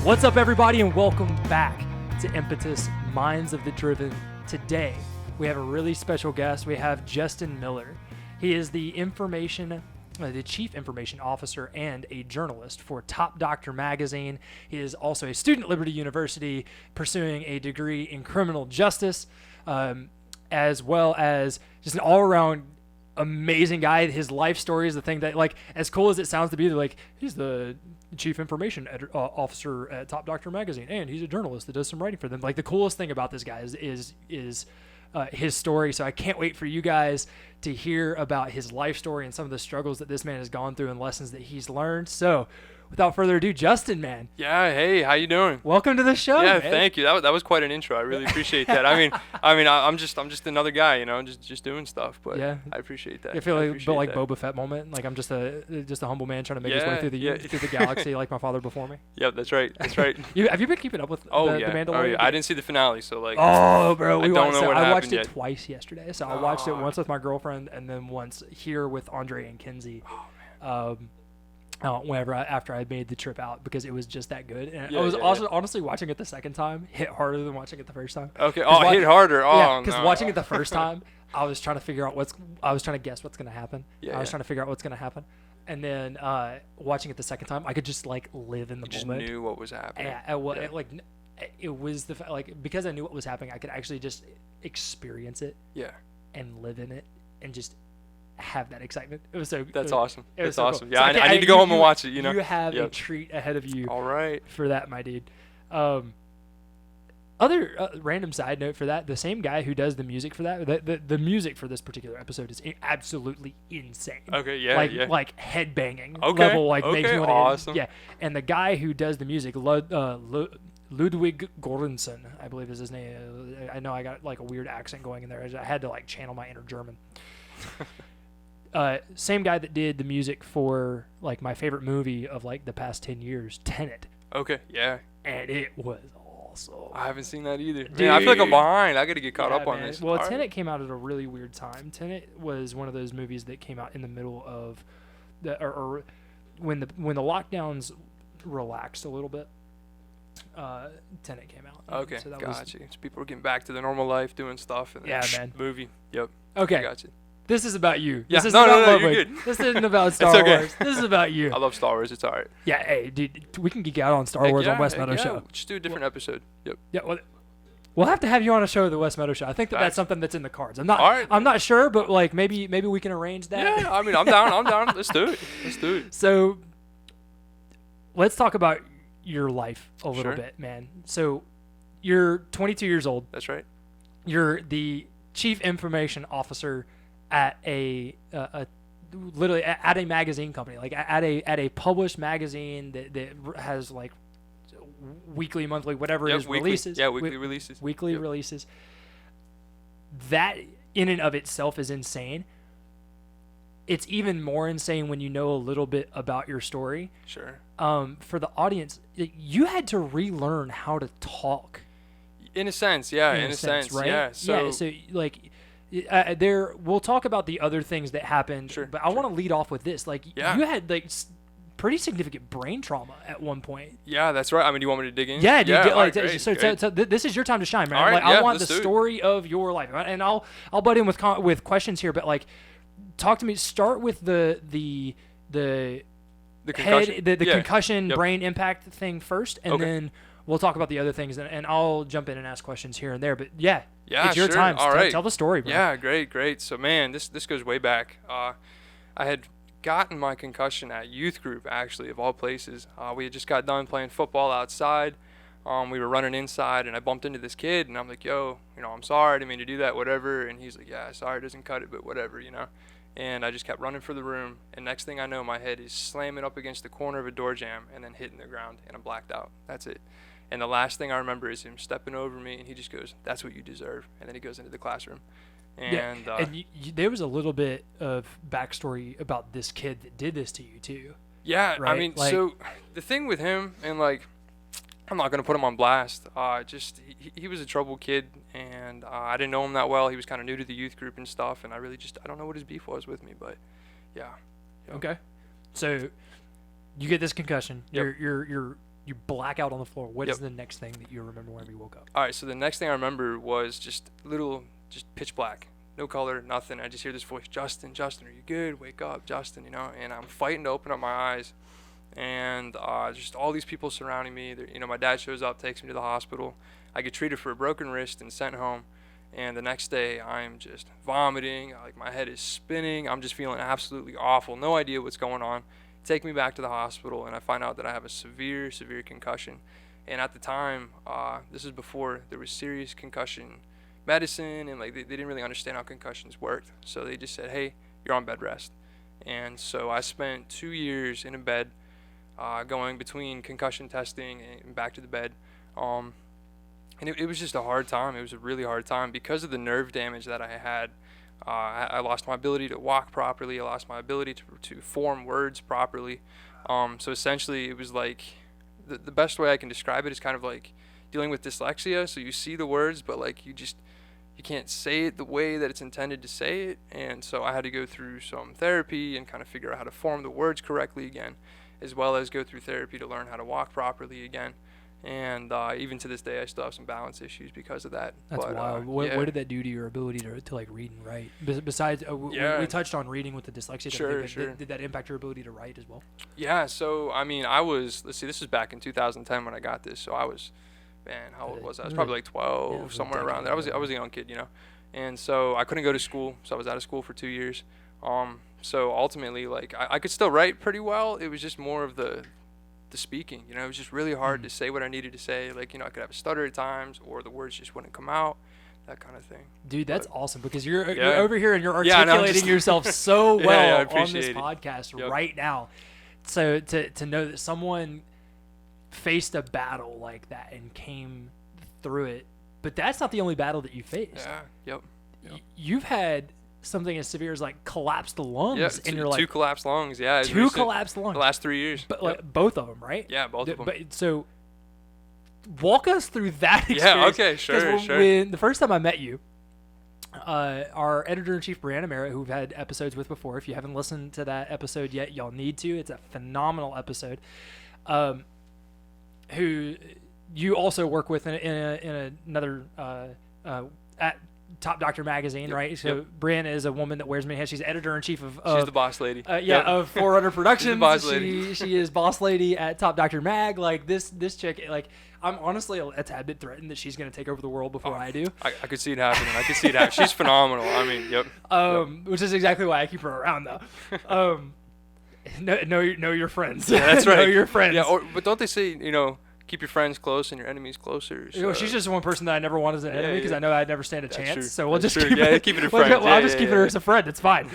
What's up, everybody, and welcome back to Impetus Minds of the Driven. Today, we have a really special guest. We have Justin Miller. He is the Chief Information Officer and a journalist for Top Doctor magazine. He is also a student at Liberty University pursuing a degree in criminal justice, as well as just an all-around amazing guy. His life story is the thing that, like, as cool as it sounds to be, like, he's the Chief Information Officer at Top Doctor magazine, and he's a journalist that does some writing for them. Like, the coolest thing about this guy is his story. So I can't wait for you guys to hear about his life story and some of the struggles that this man has gone through and lessons that he's learned. So without further ado, Justin, man. Yeah, hey, how you doing? Welcome to the show. Yeah, man. Thank you. That was quite an intro. I really appreciate that. I'm just another guy, you know, just doing stuff. But yeah, I appreciate that. I feel like a bit like Boba Fett moment. Like, I'm just a humble man trying to make his way through the galaxy, like my father before me. Yeah, that's right. That's right. Have you been keeping up with the Mandalorian? Oh, yeah. I didn't see the finale, so like. Oh, bro, I watched it twice yesterday. So I watched it once with my girlfriend and then once here with Andre and Kinsey. Oh man. After I made the trip out, because it was just that good. And I was honestly watching it the second time hit harder than watching it the first time. Okay. Oh, hit harder. Oh, yeah, because watching it the first time, I was trying to guess what's going to happen. I was trying to figure out what's going to happen. And then watching it the second time, I could just like live in the moment. Just knew what was happening. It was because I knew what was happening, I could actually just experience it. Yeah. And live in it and just have that excitement. It was so. That's awesome. That's so awesome. Cool. Yeah, so I need to go home and watch it. You know, you have a treat ahead of you. All right. For that, my dude. Other random side note for that: the same guy who does the music for that, the music for this particular episode is absolutely insane. Okay. Yeah. Like headbanging level. Like makes me want to. Awesome. Yeah, and the guy who does the music, Ludwig Göransson, I believe is his name. I know I got like a weird accent going in there. I had to like channel my inner German. Same guy that did the music for like my favorite movie of like the past 10 years, Tenet. Okay, yeah. And it was awesome. I haven't seen that either. Dude. Man, I feel like I'm behind. I got to get caught up on this. Well, Tenet came out at a really weird time. Tenet was one of those movies that came out in the middle of or when the lockdowns relaxed a little bit. Tenet came out. Okay, so gotcha. So people were getting back to their normal life, doing stuff, and man. Movie. Yep. Okay. Gotcha. This is about you. Yeah. This is No, you're good. This isn't about Star Wars. This is about you. I love Star Wars. It's all right. Yeah, hey, dude, we can geek out on Star Wars on West Meadow Show. Just do a different episode. Yep. Yeah, well, we'll have to have you on a show of the West Meadow Show. I think that's something that's in the cards. I'm not sure, but like maybe we can arrange that. Yeah, I mean, I'm down. Let's do it. So, let's talk about your life a little bit, man. So, you're 22 years old. That's right. You're the Chief Information Officer at literally at a magazine company, like at a published magazine that has like weekly, monthly, whatever it is, releases. Yeah, weekly releases. Releases. That in and of itself is insane. It's even more insane when you know a little bit about your story. Sure. For the audience, you had to relearn how to talk. In a sense, yeah. In a sense, right? Yeah. So like. We'll talk about the other things that happened, but I want to lead off with this. Like, you had like pretty significant brain trauma at one point. Yeah, that's right. I mean, do you want me to dig in? Yeah, dude. Great. So this is your time to shine, man. All right, like, I want the story of your life, and I'll butt in with questions here, but like, talk to me. Start with the concussion, concussion brain impact thing first, and then we'll talk about the other things, and I'll jump in and ask questions here and there. But it's your time. All right. Tell the story, bro. Yeah, great. So, man, this goes way back. I had gotten my concussion at youth group, actually, of all places. We had just got done playing football outside. We were running inside, and I bumped into this kid, and I'm like, yo, I'm sorry. I didn't mean to do that, whatever. And he's like, yeah, sorry, it doesn't cut it, but whatever, And I just kept running for the room, and next thing I know, my head is slamming up against the corner of a door jamb and then hitting the ground, and I'm blacked out. That's it. And the last thing I remember is him stepping over me, and he just goes, "That's what you deserve." And then he goes into the classroom. And, there was a little bit of backstory about this kid that did this to you too. Yeah, right? I mean, so the thing with him, and like, I'm not gonna put him on blast. He was a troubled kid, and I didn't know him that well. He was kind of new to the youth group and stuff, and I don't know what his beef was with me, but yeah. Okay, so you get this concussion. Yep. You're you black out on the floor. What Yep. is the next thing that you remember whenever you woke up? All right, so the next thing I remember was just pitch black. No color, nothing. I just hear this voice, Justin, are you good? Wake up, Justin, and I'm fighting to open up my eyes. And just all these people surrounding me. My dad shows up, takes me to the hospital. I get treated for a broken wrist and sent home. And the next day, I'm just vomiting. Like, my head is spinning. I'm just feeling absolutely awful. No idea what's going on. Take me back to the hospital, and I find out that I have a severe concussion. And at the time, this is before there was serious concussion medicine, and like they didn't really understand how concussions worked. So they just said, hey, you're on bed rest. And so I spent 2 years in a bed, going between concussion testing and back to the bed. And it was just a hard time. It was a really hard time because of the nerve damage that I had. I lost my ability to walk properly. I lost my ability to form words properly. So essentially, it was like the best way I can describe it is kind of like dealing with dyslexia. So you see the words, but like you can't say it the way that it's intended to say it. And so I had to go through some therapy and kind of figure out how to form the words correctly again, as well as go through therapy to learn how to walk properly again. And even to this day, I still have some balance issues because of that. That's wild. What did that do to your ability to like read and write? Besides, we touched on reading with the dyslexia. Sure. Did that impact your ability to write as well? Yeah. So I mean, let's see, this was back in 2010 when I got this. So I was, how old was I? I was probably like 12, somewhere around there. I was a young kid, And so I couldn't go to school, so I was out of school for 2 years. So ultimately, like I could still write pretty well. It was just more of the speaking, it was just really hard to say what I needed to say. Like, I could have a stutter at times, or the words just wouldn't come out, that kind of thing. Dude, that's awesome, because you're over here and you're articulating yourself so well on this podcast right now. So to know that someone faced a battle like that and came through it, but that's not the only battle that you faced. Yeah. You've had something as severe as like collapsed lungs, and you're like 2 collapsed lungs. Yeah, two collapsed lungs. The last 3 years, but like both of them, right? Yeah, both of them. But so, walk us through that experience. Yeah, okay, sure. When the first time I met you, our editor-in-chief Brianna Merritt, who we've had episodes with before. If you haven't listened to that episode yet, y'all need to. It's a phenomenal episode. Who you also work with in another at Top Doctor magazine, right? So Brianna is a woman that wears many hats. She's editor-in-chief of she's the boss lady. Of Forerunner Productions. She's the boss lady. She is boss lady at Top Doctor Mag. Like this chick, like I'm honestly a tad bit threatened that she's going to take over the world before I do. I could see it happening. She's phenomenal. I mean, which is exactly why I keep her around, though. Know your friends. Yeah, that's right. Know your friends. Yeah, but don't they say, keep your friends close and your enemies closer? So. She's just one person that I never want as an enemy, because I know I'd never stand a chance. True. So we'll That's just true. keep it. Keep it a friend. I'll just keep her as a friend. It's fine.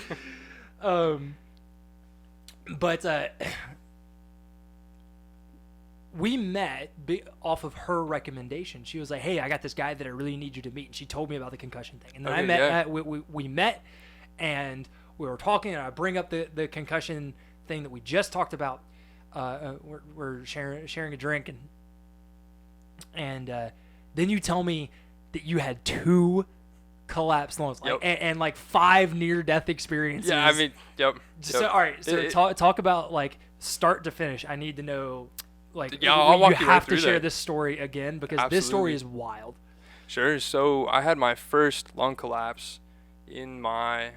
But we met off of her recommendation. She was like, "Hey, I got this guy that I really need you to meet," and she told me about the concussion thing. And then we met, and we were talking, and I bring up the concussion thing that we just talked about. We're sharing a drink, and then you tell me that you had 2 collapsed lungs, and like 5 near-death experiences. Yeah, I mean, So all right, so talk about like start to finish. I need to know, like, I'll walk you right have to through share that. this story again, because Absolutely. This story is wild. Sure. So I had my first lung collapse in my, I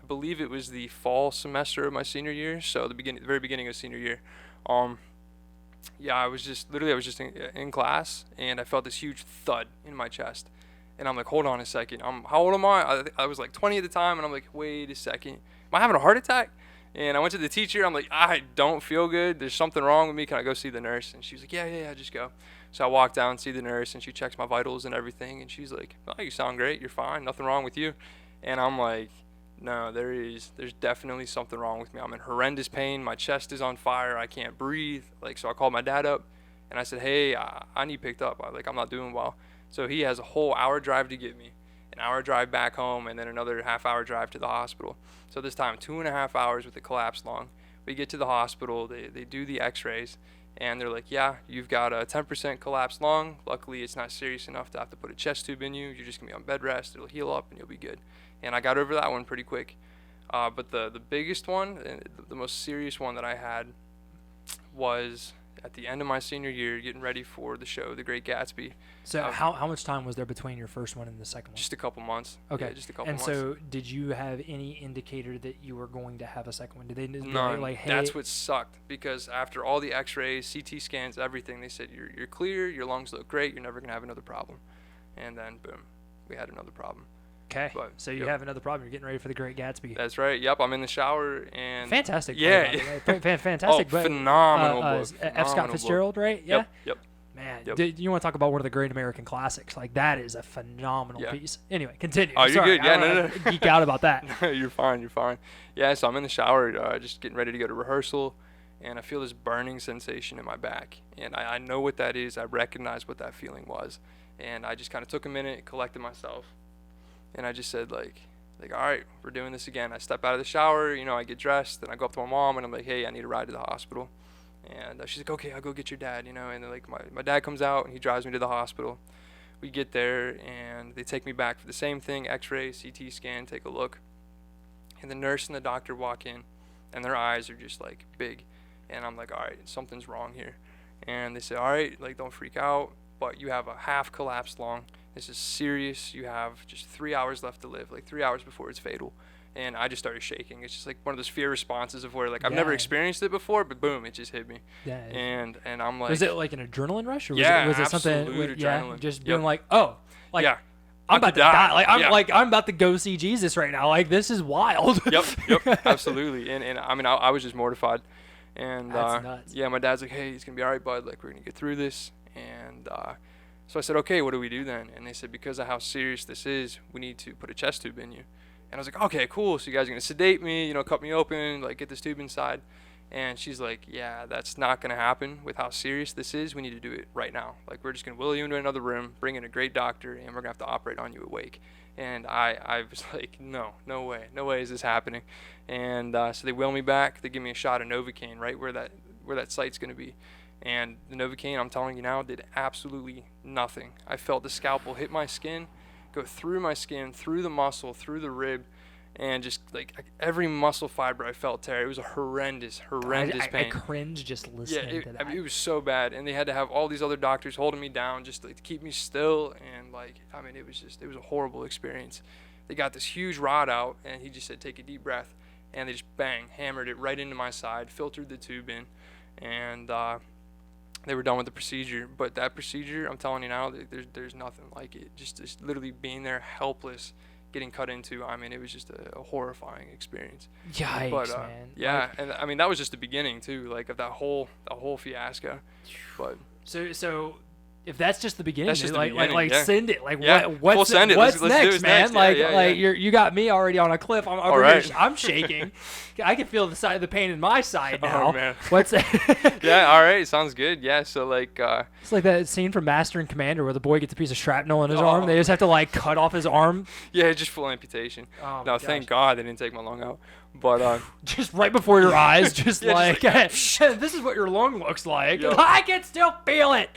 believe it was the fall semester of my senior year. So the very beginning of senior year. I was just in class, and I felt this huge thud in my chest, and I'm like, hold on a second. How old am I? I was like 20 at the time, and I'm like, wait a second, am I having a heart attack? And I went to the teacher. I'm like, I don't feel good. There's something wrong with me. Can I go see the nurse? And she was like, yeah, just go. So I walked down, see the nurse, and she checks my vitals and everything, and she's like, oh, you sound great. You're fine. Nothing wrong with you. And I'm like, no, there's definitely something wrong with me. I'm in horrendous pain. My chest is on fire. I can't breathe. So I called my dad up, and I said, hey, I need picked up. I'm not doing well. So he has a whole hour drive to get me, an hour drive back home, and then another half-hour drive to the hospital. So this time, 2.5 hours with a collapsed lung. We get to the hospital. They do the x-rays, and they're like, yeah, you've got a 10% collapsed lung. Luckily, it's not serious enough to have to put a chest tube in you. You're just going to be on bed rest. It'll heal up, and you'll be good. And I got over that one pretty quick. But the biggest one, the most serious one that I had was at the end of my senior year, getting ready for the show, The Great Gatsby. So how much time was there between your first one and the second one? Just a couple months. Okay. Yeah, just a couple months. months. And so did you have any indicator that you were going to have a second one? Did they None. like, hey? That's what sucked, because after all the x-rays, CT scans, everything, they said, you're clear, your lungs look great, you're never going to have another problem. And then, boom, we had another problem. Okay, so you have another problem. You're getting ready for The Great Gatsby. That's right. Yep, I'm in the shower and fantastic. Yeah, fantastic. Oh, phenomenal book. F. Scott Fitzgerald, right? Yeah. Yep. Man, you want to talk about one of the great American classics? Like, that is a phenomenal piece. Anyway, continue. Oh, you're Sorry, good. Yeah, no. Geek out about that. No, you're fine. Yeah, so I'm in the shower, just getting ready to go to rehearsal, and I feel this burning sensation in my back, and I know what that is. I recognize what that feeling was, and I just kind of took a minute, collected myself. And I just said, like, all right, we're doing this again. I step out of the shower, I get dressed, and I go up to my mom, and I'm like, hey, I need a ride to the hospital. And she's like, okay, I'll go get your dad, and then, like, my dad comes out, and he drives me to the hospital. We get there, and they take me back for the same thing, x-ray, CT scan, take a look. And the nurse and the doctor walk in, and their eyes are just, like, big. And I'm like, all right, something's wrong here. And they say, all right, like, don't freak out, but you have a half collapsed lung. This is serious. You have just 3 hours left to live, like 3 hours before it's fatal. And I just started shaking. It's just like one of those fear responses of where, like, I've never experienced it before, but boom, it just hit me. Yeah. And I'm like, was it like an adrenaline rush, or was it something? Adrenaline. Just being like, oh, like, yeah. I'm about to die. Like, I'm about to go see Jesus right now. Like, this is wild. Yep, absolutely. And I mean, I was just mortified. And that's nuts. Yeah, my dad's like, hey, it's gonna be all right, bud. Like, we're gonna get through this. And so I said, okay, what do we do then? And they said, because of how serious this is, we need to put a chest tube in you. And I was like, okay, cool. So you guys are going to sedate me, cut me open, like, get this tube inside. And she's like, yeah, that's not going to happen with how serious this is. We need to do it right now. Like, we're just going to wheel you into another room, bring in a great doctor, and we're going to have to operate on you awake. And I was like, no way is this happening. And so they wheel me back. They give me a shot of Novocaine right where that site's going to be. And the Novocaine, I'm telling you now, did absolutely nothing. I felt the scalpel hit my skin, go through my skin, through the muscle, through the rib, and just like every muscle fiber I felt tear. It was a horrendous pain. I cringe just listening to that. I mean, it was so bad, and they had to have all these other doctors holding me down just to keep me still, and it was a horrible experience. They got this huge rod out, and he just said, take a deep breath, and they just hammered it right into my side, filtered the tube in, and they were done with the procedure. But that procedure, I'm telling you now, there's nothing like it. Just literally being there helpless, getting cut into. I mean, it was just a horrifying experience. Yikes, man. Yeah, and I mean, that was just the beginning too, like, of that whole fiasco. But so if that's just the beginning, that's just the beginning, send it. Like, what's next, let's do man? Next. You got me already on a cliff. I'm over right. here, I'm shaking. I can feel the pain in my side now. Oh man. What's Yeah, all right, sounds good. Yeah, so like it's like that scene from Master and Commander where the boy gets a piece of shrapnel in his arm. They just have to cut off his arm. Yeah, just full amputation. Oh, no, thank God they didn't take my lung out. But just right before your eyes, just this is what your lung looks like. Yep. I can still feel it.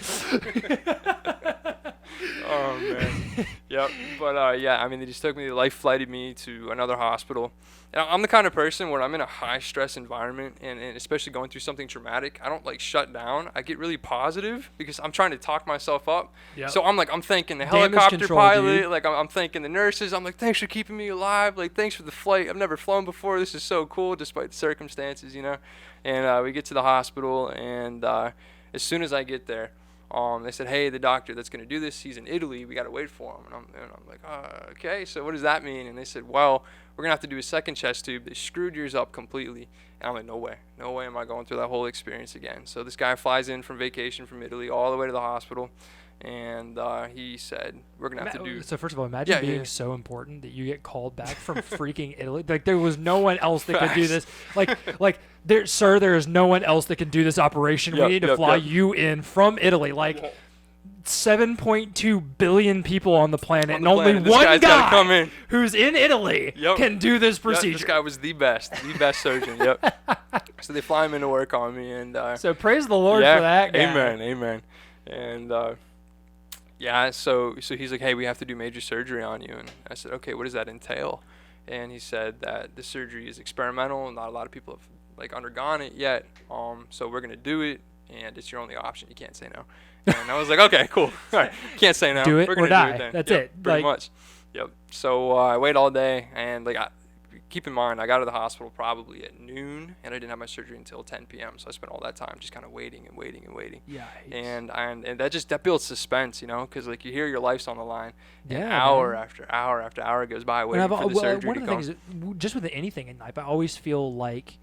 Oh man. Yep. But I mean, they just took me, they life flighted me to another hospital. And I'm the kind of person when I'm in a high stress environment and especially going through something traumatic, I don't shut down. I get really positive because I'm trying to talk myself up. Yep. So I'm thanking the helicopter pilot, I'm thanking the nurses. I'm like, thanks for keeping me alive. Like, thanks for the flight. I've never flown before. This is so cool despite the circumstances, And we get to the hospital, and as soon as I get there, they said, hey, the doctor that's going to do this, he's in Italy. We got to wait for him. And I'm like, okay, so what does that mean? And they said, well, we're going to have to do a second chest tube. They screwed yours up completely. And I'm like, no way am I going through that whole experience again. So this guy flies in from vacation from Italy all the way to the hospital. And he said, we're going to have to do... So first of all, imagine being so important that you get called back from freaking Italy. Like, there was no one else that could do this. There is no one else that can do this operation. We need to fly you in from Italy. 7.2 billion people on the planet, and only one guy who's in Italy can do this procedure. This guy was the best surgeon. Yep. So they fly him in to work on me, and so praise the Lord for that guy. Amen. And so he's like, hey, we have to do major surgery on you. And I said, okay, what does that entail? And he said that the surgery is experimental. Not a lot of people have undergone it yet. So we're gonna do it, and it's your only option. You can't say no. And I was like, okay, cool. All right, can't say no. Do it We're or gonna die. do it then. That's Yep, it. Pretty Like- much. Yep. So I waited all day, and keep in mind, I got to the hospital probably at noon, and I didn't have my surgery until 10 p.m. So I spent all that time just kind of waiting and waiting and waiting. Yeah. And that builds suspense, because like you hear your life's on the line, and Yeah, hour man. after hour after hour goes by waiting for the surgery one to of the come. things, just with anything in life, I always feel like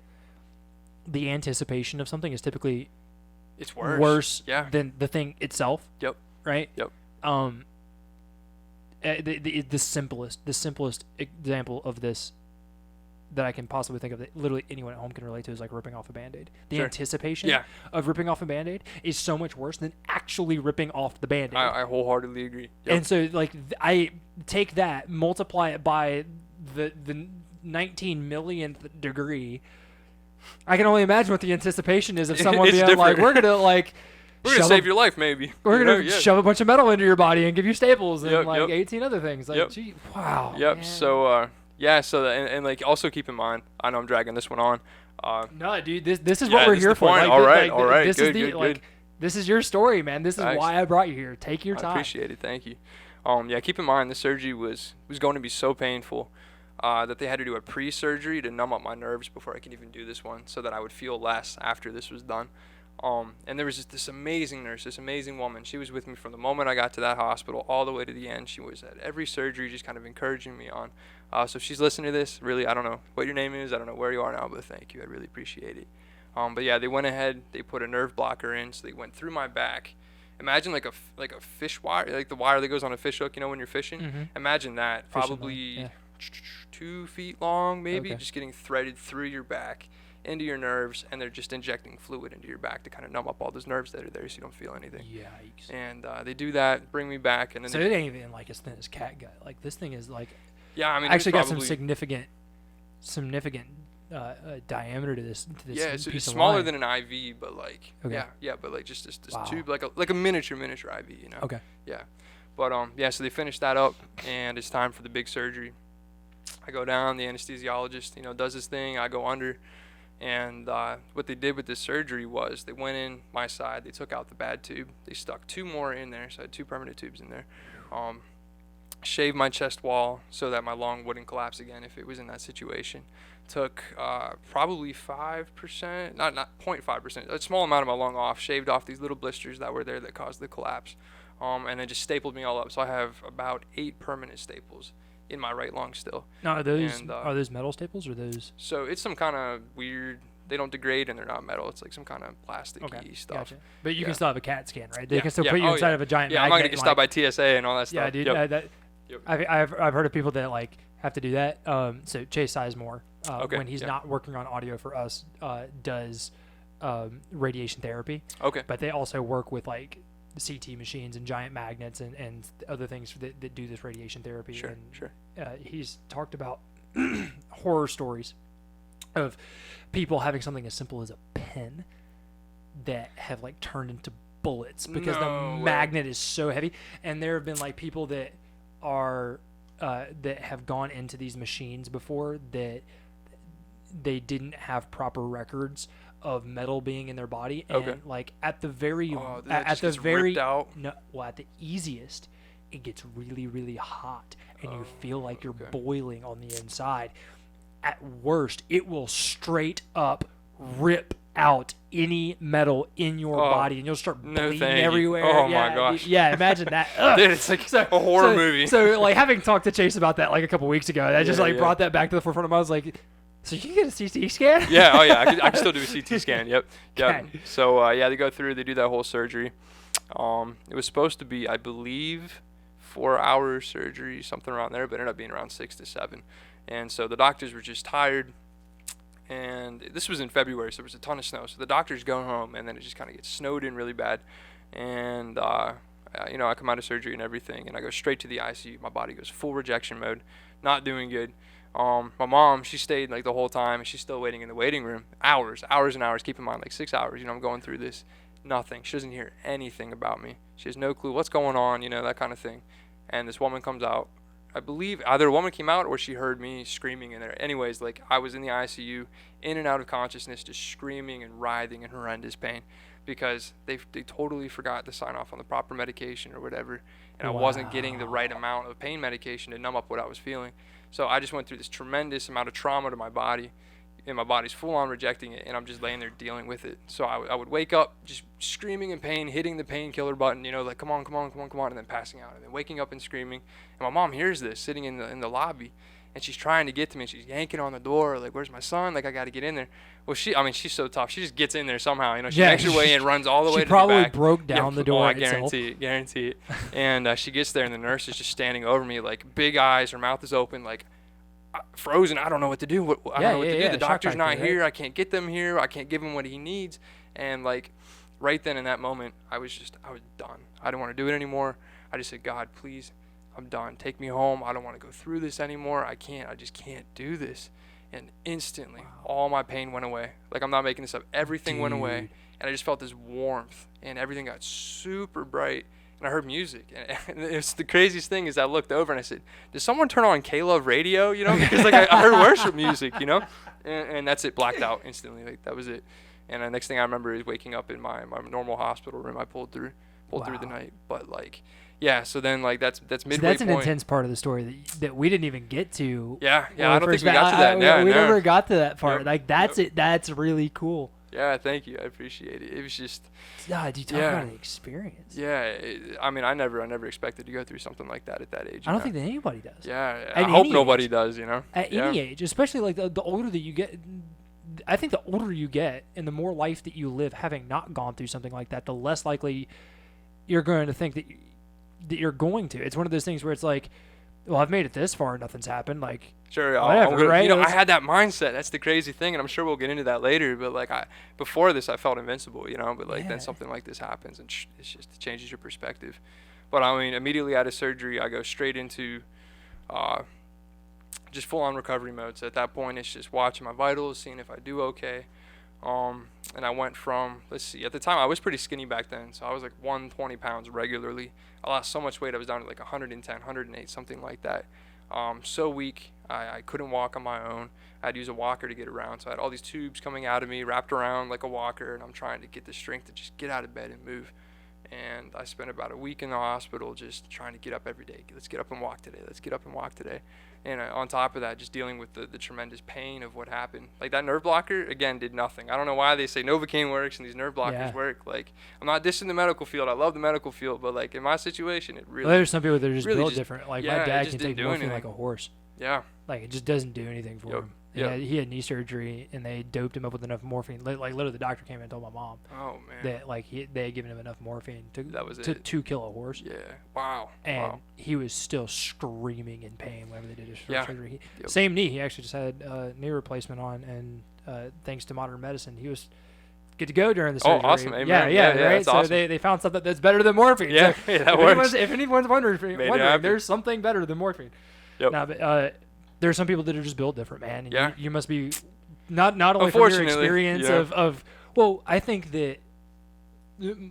the anticipation of something is typically It's worse. Yeah. than the thing itself. Yep. Right. Yep. The simplest example of this that I can possibly think of that literally anyone at home can relate to is like ripping off a Band-Aid. The Sure. anticipation Yeah. of ripping off a Band-Aid is so much worse than actually ripping off the Band-Aid. I wholeheartedly agree. Yep. And so like I take that, multiply it by the 19 millionth degree. I can only imagine what the anticipation is of someone It's being like, different. we're gonna We're gonna save your life, maybe. we're gonna Yeah. shove a bunch of metal into your body and give you staples and Yep, like yep. 18 other things. Like, Yep. gee, wow. Yep. Man. So and like also keep in mind, I know I'm dragging this one on. No, dude, this is Yeah, what we're this is here the for. point. Like, All right, like, all right. This Good, is the good, like, good. this is your story, man. This is Thanks. why I brought you here. Take your time. I appreciate it. Thank you. Keep in mind the surgery was going to be so painful that they had to do a pre-surgery to numb up my nerves before I could even do this one, so that I would feel less after this was done. And there was just this amazing nurse, this amazing woman. She was with me from the moment I got to that hospital all the way to the end. She was at every surgery, just kind of encouraging me on. So if she's listening to this, really, I don't know what your name is, I don't know where you are now, but thank you. I really appreciate it. But yeah, they went ahead, they put a nerve blocker in, so they went through my back. Imagine like a fish wire, like the wire that goes on a fish hook, when you're fishing. Mm-hmm. Imagine that, Fishing probably line, 2 feet long, maybe, Okay. just getting threaded through your back into your nerves, and they're just injecting fluid into your back to kind of numb up all those nerves that are there so you don't feel anything. Yikes. And they do that, bring me back, and then So it ain't even like as thin as cat gut. Like this thing is like yeah, I mean, actually got some probably, significant diameter to this. yeah, it's piece of smaller line. than an IV, but like Okay. yeah, but like just this Wow. tube, like a miniature IV, Okay. Yeah, but so they finished that up, and it's time for the big surgery. I go down, the anesthesiologist, does his thing. I go under, and what they did with this surgery was they went in my side, they took out the bad tube, they stuck 2 more in there, so I had 2 permanent tubes in there. Shaved my chest wall so that my lung wouldn't collapse again if it was in that situation. Took probably 5%, not 0.5%, a small amount of my lung off, shaved off these little blisters that were there that caused the collapse, and then just stapled me all up. So I have about 8 permanent staples in my right lung still. Now are those And, are those metal staples or those? So it's some kind of weird, they don't degrade and they're not metal. It's like some kind of plasticky stuff. Gotcha. But you Yeah. can still have a CAT scan, right? They Yeah, can still yeah. put you Oh, inside yeah. of a giant Yeah, I'm not magnet. gonna get stopped by TSA and all that stuff. Yeah, dude. Yep. Yep. I've heard of people that like have to do that. So Chase Sizemore, Okay, when he's yeah. not working on audio for us, does radiation therapy. Okay. But they also work with like CT machines and giant magnets and other things that do this radiation therapy. Sure. And Sure. he's talked about horror stories of people having something as simple as a pen that have like turned into bullets because No the way. magnet is so heavy. And there have been like people that are that have gone into these machines before that they didn't have proper records of metal being in their body, and Okay. like at the very Oh, that at just the gets very ripped out. no, well, at the easiest, it gets really hot, and you feel like you're okay. boiling on the inside. At worst, it will straight up rip out any metal in your Oh, body, and you'll start no bleeding thank you. everywhere. Oh, my Yeah, gosh. Yeah, imagine that. Ugh. Dude, it's like a horror movie. So, like, having talked to Chase about that like a couple weeks ago, that just Yeah, like yeah. brought that back to the forefront of my. I was like, so you can get a CT scan? Yeah, oh yeah, I can still do a CT scan. Yep. Okay. So they go through, they do that whole surgery. It was supposed to be, I believe, 4-hour surgery, something around there, but it ended up being around 6 to 7. And so the doctors were just tired. And this was in February, so there was a ton of snow. So the doctors go home, and then it just kind of gets snowed in really bad. And I come out of surgery and everything, and I go straight to the ICU. My body goes full rejection mode, not doing good. My mom, she stayed like the whole time, and she's still waiting in the waiting room, hours and hours. Keep in mind, like 6 hours. I'm going through this, nothing. She doesn't hear anything about me. She has no clue what's going on, that kind of thing. And this woman comes out. I believe either a woman came out or she heard me screaming in there. Anyways, like I was in the ICU, in and out of consciousness, just screaming and writhing in horrendous pain. because they totally forgot to sign off on the proper medication or whatever, and I wasn't getting the right amount of pain medication to numb up what I was feeling. So I just went through this tremendous amount of trauma to my body, and my body's full on rejecting it, and I'm just laying there dealing with it. So I would wake up just screaming in pain, hitting the painkiller button, like come on, and then passing out, and then waking up and screaming. And my mom hears this sitting in the lobby, and she's trying to get to me, and she's yanking on the door, like, where's my son? Like, I got to get in there. Well, she's so tough. She just gets in there somehow. She makes her way in, runs all the way to the back. She probably broke down the door I itself. guarantee it. And she gets there, and the nurse is just standing over me, like, big eyes. Her mouth is open, like, frozen. I don't know what to do. I don't know what to do. The doctor's not here. I can't get them here. I can't give him what he needs. And, like, right then in that moment, I was done. I didn't want to do it anymore. I just said, God, please, I'm done. Take me home. I don't want to go through this anymore. I just can't do this. And instantly, all my pain went away. Like, I'm not making this up. Everything went away. And I just felt this warmth. And everything got super bright. And I heard music. And it's the craziest thing is I looked over and I said, did someone turn on K-Love radio? Because, like, I heard worship music, And that's it. Blacked out instantly. Like, that was it. And the next thing I remember is waking up in my normal hospital room. I pulled through the night. But, like... Yeah, so then, like, that's midway so that's an point. intense part of the story that we didn't even get to. Yeah, I don't think we got to that. We never got to that part. Yep. Like, that's it. That's really cool. Yeah, thank you. I appreciate it. It was just... God, you talk about an experience. Yeah, I mean, I never expected to go through something like that at that age. I don't think that anybody does. Yeah, I hope nobody does, At any age, especially, like, the older that you get... I think the older you get and the more life that you live having not gone through something like that, the less likely you're going to think that you're going to. It's one of those things where it's like, well, I've made it this far, nothing's happened. Like, sure, whatever, right? I had that mindset. That's the crazy thing, and I'm sure we'll get into that later. But like, before this, I felt invincible, But like, then something like this happens, and it changes your perspective. But I mean, immediately out of surgery, I go straight into just full-on recovery mode. So at that point, it's just watching my vitals, seeing if I do okay. And I went from, let's see, at the time I was pretty skinny back then, so I was like 120 pounds regularly. I lost so much weight, I was down to like 110, 108, something like that. So weak, I couldn't walk on my own. I had to use a walker to get around, so I had all these tubes coming out of me, wrapped around like a walker, and I'm trying to get the strength to just get out of bed and move. And I spent about a week in the hospital just trying to get up every day. Let's get up and walk today. Let's get up and walk today. And on top of that, just dealing with the tremendous pain of what happened. Like, that nerve blocker, again, did nothing. I don't know why they say Novocaine works and these nerve blockers work. Like, I'm not dissing the medical field. I love the medical field. But, like, in my situation, it really... Well, there's some people that are just really built different. Like, my dad can take morphine like a horse. Yeah. Like, it just doesn't do anything for him. He had knee surgery, and they doped him up with enough morphine. Like, literally, the doctor came in and told my mom that, like, they had given him enough morphine to kill a horse. Yeah. Wow. And he was still screaming in pain whenever they did his surgery. Same knee. He actually just had a knee replacement on, and thanks to modern medicine, he was good to go during the surgery. Oh, awesome. Amen. Yeah, right? So awesome. they found something that's better than morphine. Yeah, so that works. If anyone's wondering, there's something better than morphine. Yep. Now, but, there are some people that are just built different, man. And you must be not only from your experience of well, I think that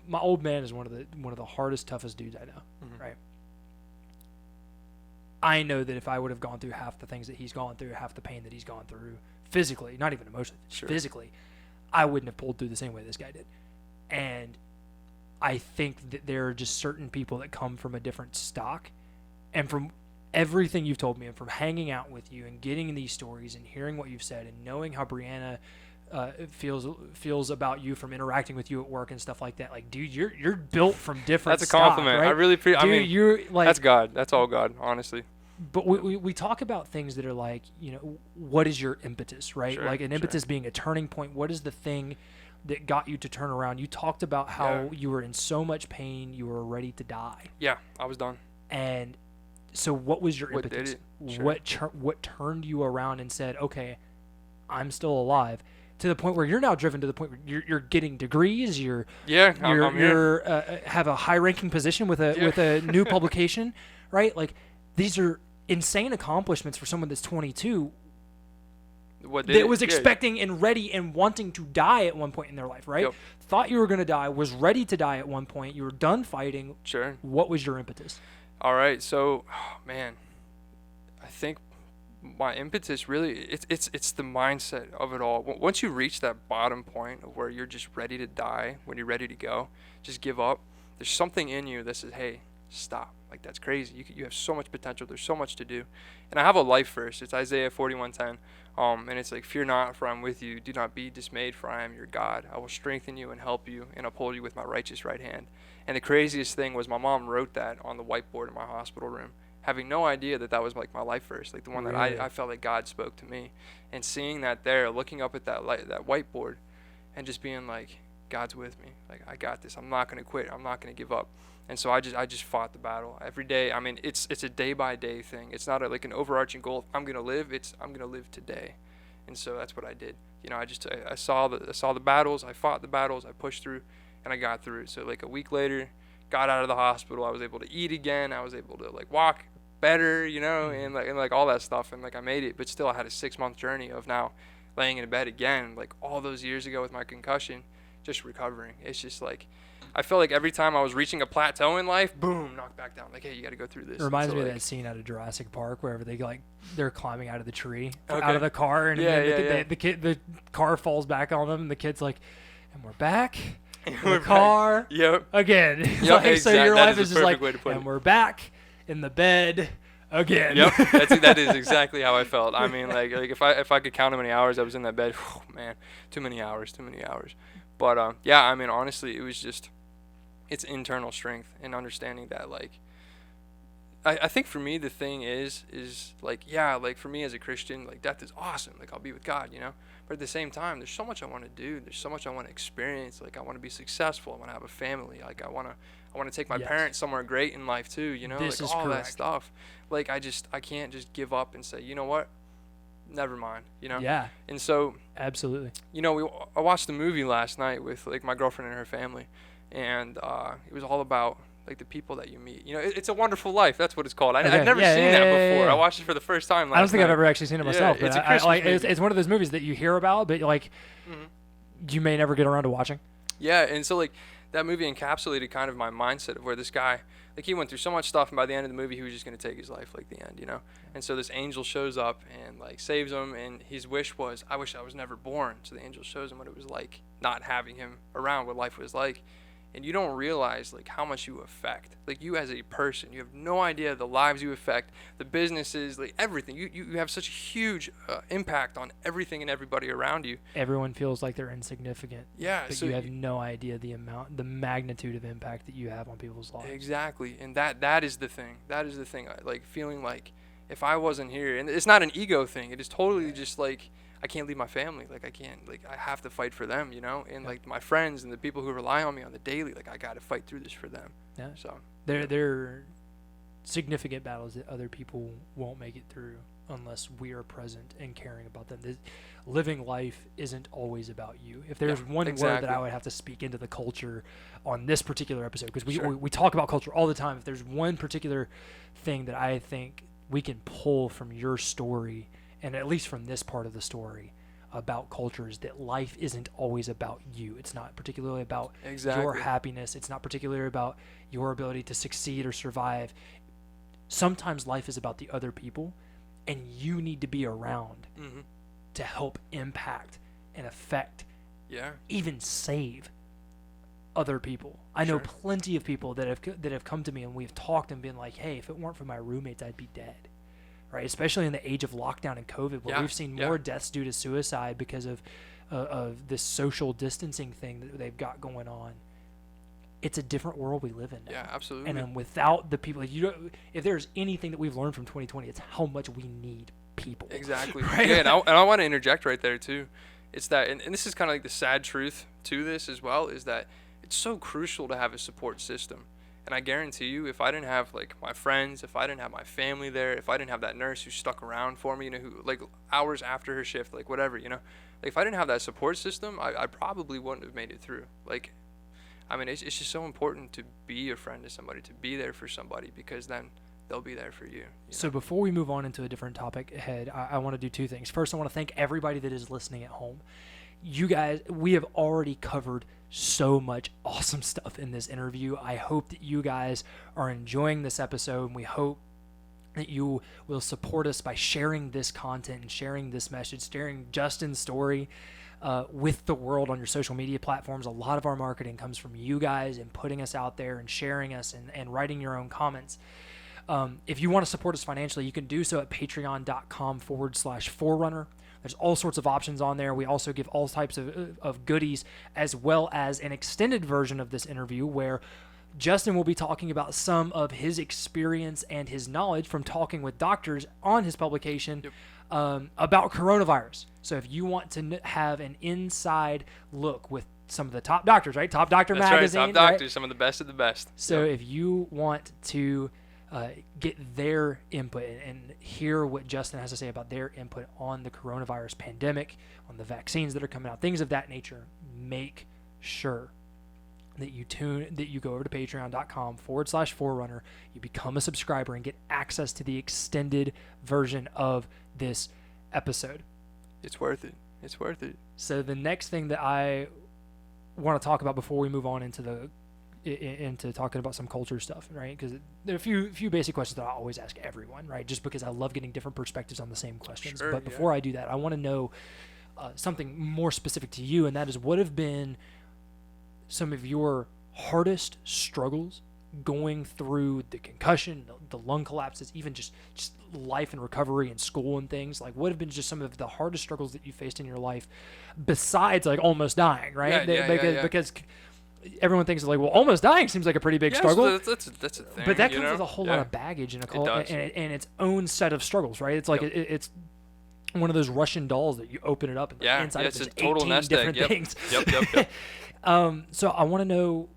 my old man is one of the hardest, toughest dudes I know. Mm-hmm. Right. I know that if I would have gone through half the things that he's gone through, half the pain that he's gone through, physically, not even emotionally, physically, I wouldn't have pulled through the same way this guy did. And I think that there are just certain people that come from a different stock, and from everything you've told me and from hanging out with you and getting these stories and hearing what you've said and knowing how Brianna feels about you from interacting with you at work and stuff like that, like, dude, you're built from different That's a compliment. stock, right? I really appreciate. I mean, you're like, that's God. That's all God, honestly. But we talk about things that are like, what is your impetus, right? Like an impetus being a turning point. What is the thing that got you to turn around? You talked about how you were in so much pain, you were ready to die. Yeah, I was done. And so what was your impetus? Did it? What turned you around and said, okay, I'm still alive, to the point where you're now driven to the point where you're getting degrees, you're have a high ranking position with a new publication, right? Like, these are insane accomplishments for someone that's 22 that was expecting and ready and wanting to die at one point in their life, right? Thought you were going to die, was ready to die at one point, you were done fighting. What was your impetus? All right, so, man, I think my impetus really, it's the mindset of it all. Once you reach that bottom point of where you're just ready to die, when you're ready to go, just give up, there's something in you that says, hey, stop. Like, that's crazy. You have so much potential. There's so much to do. And I have a life verse. It's Isaiah 41:10. And it's like, fear not, for I'm with you. Do not be dismayed, for I am your God. I will strengthen you and help you and uphold you with my righteous right hand. And the craziest thing was my mom wrote that on the whiteboard in my hospital room, having no idea that was like my life verse, like the one that I felt like God spoke to me. And seeing that there, looking up at that whiteboard and just being like, God's with me. Like, I got this. I'm not going to quit. I'm not going to give up. And so I just fought the battle every day. I mean, it's a day by day thing. It's not like an overarching goal. I'm going to live. I'm going to live today. And so that's what I did. You know, I saw the battles. I fought the battles. I pushed through, and I got through it. So like a week later, got out of the hospital. I was able to eat again. I was able to like walk better, you know, and like all that stuff. And like I made it, but still I had a 6-month journey of now laying in bed again, like all those years ago with my concussion, just recovering. It's just like, I felt like every time I was reaching a plateau in life, boom, knocked back down. Like, hey, you got to go through this. It reminds so me like, of that scene out of Jurassic Park, wherever they're climbing out of the tree, okay. out of the car, and the car falls back on them, and the kid's like, and we're back. In the car again. Yep, like, exactly. So your that life is just like, and we're back in the bed again. Yep, that is exactly how I felt. I mean, like if I could count how many hours I was in that bed, man, too many hours. But yeah, I mean, honestly, it was just, it's internal strength and understanding that, like, I think for me the thing is like, yeah, like for me as a Christian, like death is awesome, like I'll be with God, you know. But at the same time, there's so much I want to do. There's so much I want to experience. Like I want to be successful. I want to have a family. Like I want to take my parents somewhere great in life too, you know, this like is all correct. that stuff. Like I can't just give up and say, you know what, never mind, you know. Yeah. And so absolutely, you know, I watched the movie last night with like my girlfriend and her family, and it was all about like the people that you meet. You know, It's a Wonderful Life. That's what it's called. I've never seen that before. I watched it for the first time last I don't think night. I've ever actually seen it myself. It's but a Christmas movie. It's one of those movies that you hear about, but like you may never get around to watching. Yeah, and so like that movie encapsulated kind of my mindset of where this guy, like he went through so much stuff, and by the end of the movie, he was just going to take his life, like the end, you know. And so this angel shows up and like saves him, and his wish was, I wish I was never born. So the angel shows him what it was like not having him around, what life was like. And you don't realize like how much you affect. Like you as a person, you have no idea the lives you affect, the businesses, like everything. You have such a huge impact on everything and everybody around you. Everyone feels like they're insignificant. Yeah. But So you have no idea the magnitude of impact that you have on people's lives. Exactly. And that is the thing. That is the thing. Like feeling like if I wasn't here, and it's not an ego thing. It is totally just like, I can't leave my family. Like I can't, like I have to fight for them, you know, and like my friends and the people who rely on me on the daily, like I got to fight through this for them. Yeah. So they're significant battles that other people won't make it through unless we are present and caring about them. Living life isn't always about you. If there's one word that I would have to speak into the culture on this particular episode, because we talk about culture all the time. If there's one particular thing that I think we can pull from your story, and at least from this part of the story about culture, is that life isn't always about you. It's not particularly about your happiness. It's not particularly about your ability to succeed or survive. Sometimes life is about the other people, and you need to be around to help impact and affect, even save other people. I know plenty of people that have come to me, and we've talked and been like, hey, if it weren't for my roommates, I'd be dead. Right, especially in the age of lockdown and COVID, where we've seen more deaths due to suicide because of this social distancing thing that they've got going on. It's a different world we live in now. Yeah, absolutely. And without the people, if there's anything that we've learned from 2020, it's how much we need people. Exactly. Right? Yeah, and I want to interject right there too. It's that, and this is kind of like the sad truth to this as well, is that it's so crucial to have a support system. And I guarantee you, if I didn't have like my friends, if I didn't have my family there, if I didn't have that nurse who stuck around for me, you know, who like hours after her shift, like whatever, you know, like if I didn't have that support system, I probably wouldn't have made it through. Like, I mean, it's just so important to be a friend to somebody, to be there for somebody, because then they'll be there for you. So before we move on into a different topic ahead, I want to do two things. First, I want to thank everybody that is listening at home. You guys, we have already covered so much awesome stuff in this interview. I hope that you guys are enjoying this episode, and we hope that you will support us by sharing this content and sharing this message, sharing Justin's story with the world on your social media platforms. A lot of our marketing comes from you guys and putting us out there and sharing us and writing your own comments. If you want to support us financially, you can do so at patreon.com/Forerunner. There's all sorts of options on there. We also give all types of goodies, as well as an extended version of this interview where Justin will be talking about some of his experience and his knowledge from talking with doctors on his publication about coronavirus. So if you want to have an inside look with some of the top doctors, right? Top Doctor Magazine. Right, top doctors, some of the best of the best. So if you want to get their input and hear what Justin has to say about their input on the coronavirus pandemic, on the vaccines that are coming out, things of that nature, make sure that you go over to patreon.com/Forerunner, you become a subscriber and get access to the extended version of this episode. It's worth it. It's worth it. So the next thing that I want to talk about before we move on into talking about some culture stuff, right? Because there are a few basic questions that I always ask everyone, right? Just because I love getting different perspectives on the same questions. Sure, but before I do that, I want to know something more specific to you, and that is, what have been some of your hardest struggles going through the concussion, the lung collapses, even just life and recovery and school and things? Like, what have been just some of the hardest struggles that you faced in your life besides like almost dying, right? Because everyone thinks like, well, almost dying seems like a pretty big struggle. So that's a thing. But that comes with a whole lot of baggage and and its own set of struggles, right? It's like it's one of those Russian dolls that you open it up and inside it's there's a total 18 nest different egg. things. Yep. So I want to know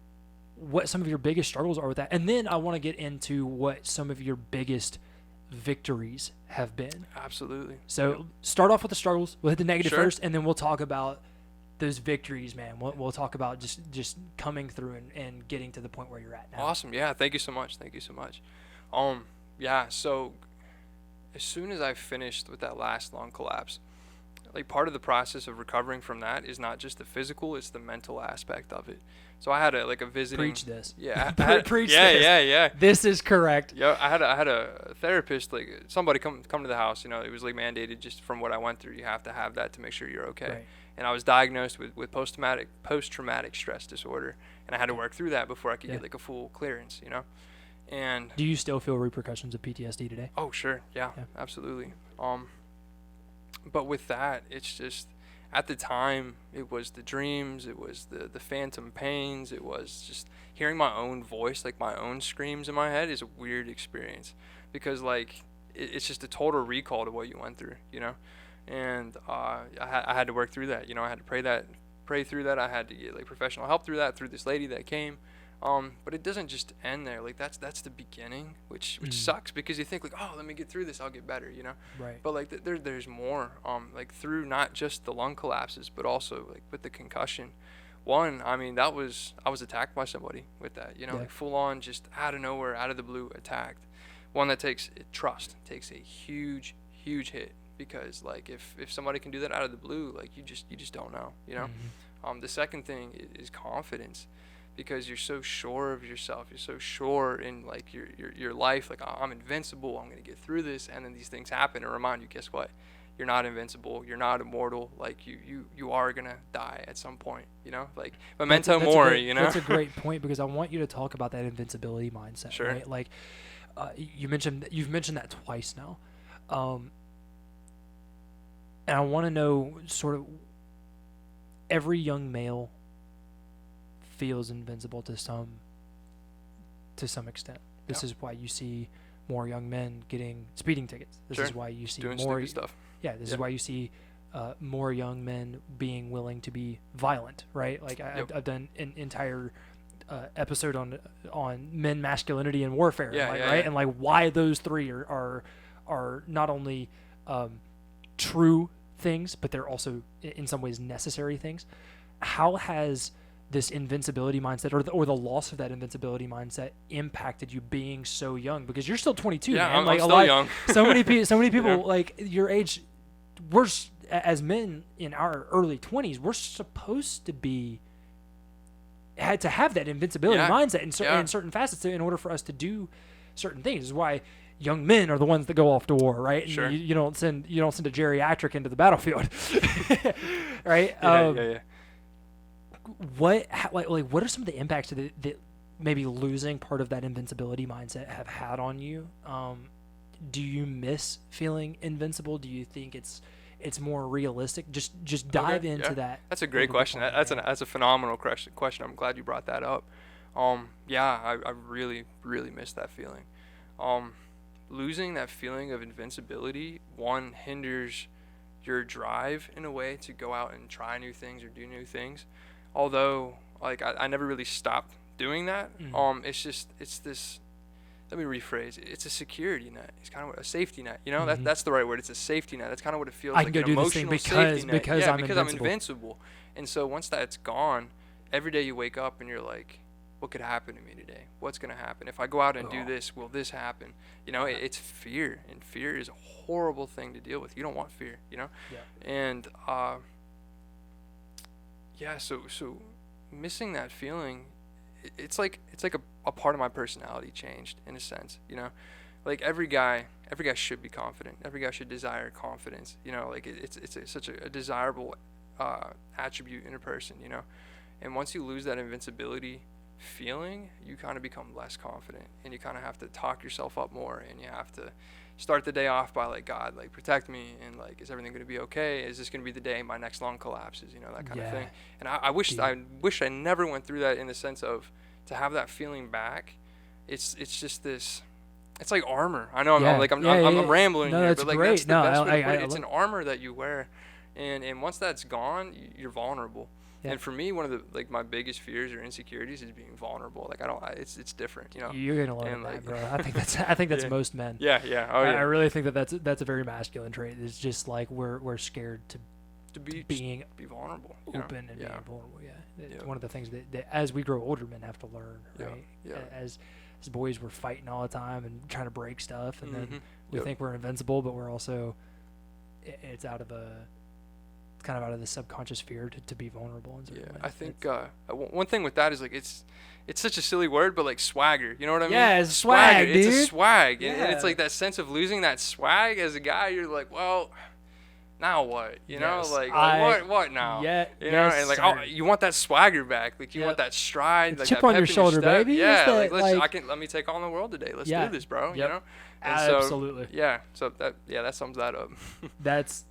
what some of your biggest struggles are with that. And then I want to get into what some of your biggest victories have been. Absolutely. So start off with the struggles. We'll hit the negative first, and then we'll talk about those victories, man. We'll talk about just coming through and getting to the point where you're at now. Awesome. Yeah. Thank you so much. So as soon as I finished with that last lung collapse, like, part of the process of recovering from that is not just the physical, it's the mental aspect of it. So I had a visiting. Preach this. Yeah. Preach this. Yeah. This is correct. Yeah. I had a therapist, like, somebody come to the house. You know, it was like mandated just from what I went through. You have to have that to make sure you're okay. Right. And I was diagnosed with post-traumatic stress disorder, and I had to work through that before I could get like a full clearance. You know. And do you still feel repercussions of PTSD today? Oh, sure. Yeah. Absolutely. But with that, it's just, at the time, it was the dreams, it was the phantom pains, it was just hearing my own voice, like my own screams in my head, is a weird experience, because like it's just a total recall to what you went through, you know. And I had to work through that, you know. I had to pray through that. I had to get like professional help through that, through this lady that came. But it doesn't just end there. Like, that's the beginning, which sucks, because you think like, oh, let me get through this, I'll get better, you know. Right. But like there's more. Like, through not just the lung collapses, but also like with the concussion. One, I mean, I was attacked by somebody with that, you know, like full on, just out of nowhere, out of the blue, attacked. One that takes a huge hit, because like if somebody can do that out of the blue, like you just don't know, you know. The second thing is confidence. Because you're so sure of yourself, you're so sure in like your life, like, I'm invincible, I'm gonna get through this, and then these things happen and remind you, guess what? You're not invincible, you're not immortal, like you are gonna die at some point, you know? Like, memento mori, you know? That's a great point, because I want you to talk about that invincibility mindset, sure. Right? Like, you've mentioned that twice now, and I want to know, sort of, every young male feels invincible to some extent. This is why you see more young men getting speeding tickets. This is why you see doing more stupid stuff. Yeah, this is why you see more young men being willing to be violent, right? Like, I've done an entire episode on men, masculinity, and warfare, right? And like why those three are not only true things, but they're also in some ways necessary things. How has this invincibility mindset, or the loss of that invincibility mindset, impacted you being so young? Because you're still 22, man. I'm like, still young. so many people like your age, as men in our early 20s, we're supposed to have that invincibility mindset in certain facets in order for us to do certain things. This is why young men are the ones that go off to war, right? And Sure. you don't send a geriatric into the battlefield, right? Yeah. What are some of the impacts that maybe losing part of that invincibility mindset have had on you? Do you miss feeling invincible? Do you think it's more realistic? Just dive into that. That's a great question. That's a phenomenal question. I'm glad you brought that up. I really miss that feeling. Losing that feeling of invincibility, one, hinders your drive in a way to go out and try new things or do new things. Although, like, I never really stopped doing that. It's this. Let me rephrase. It's a security net. It's kind of a safety net. You know, that's the right word. It's a safety net. That's kind of what it feels like. I can go do this thing because I'm invincible. And so once that's gone, every day you wake up and you're like, what could happen to me today? What's going to happen? If I go out and do this, will this happen? You know, it's fear. And fear is a horrible thing to deal with. You don't want fear, you know? Yeah. And, so missing that feeling, it's like a part of my personality changed in a sense, you know? Like every guy should be confident. Every guy should desire confidence, you know? Like it's such a desirable attribute in a person, you know? And once you lose that invincibility feeling, you kind of become less confident, and you kind of have to talk yourself up more, and you have to start the day off by like, God, like, protect me, and like, is everything going to be okay? Is this going to be the day my next lung collapses? You know, that kind of thing. And I wish I never went through that, in the sense of, to have that feeling back. It's just this. It's like armor. I know I'm rambling here, but like great. That's the best way to put it. It's an armor that you wear, and once that's gone, you're vulnerable. Yeah. And for me, one of the my biggest fears or insecurities is being vulnerable. Like it's different, you know. You're gonna learn that, bro. I think that's most men. Yeah. Oh yeah. I really think that's a very masculine trait. It's just like we're scared to be vulnerable, open and being vulnerable. Yeah. It's one of the things that as we grow older, men have to learn. Right. Yeah. As boys, we're fighting all the time and trying to break stuff, and then we think we're invincible, but we're also it's kind of out of the subconscious fear to be vulnerable. I think one thing with that is like it's such a silly word, but like swagger, you know what I mean? Yeah, it's swag, dude. It's a swag, and it's like that sense of losing that swag as a guy. You're like, well, now what? You know, what now? Yeah, you know, and like you want that swagger back, like you want that stride, like chip that on your shoulder, baby. Yeah, let me take on the world today. Let's do this, bro. You know, and absolutely. So that sums that up. That's.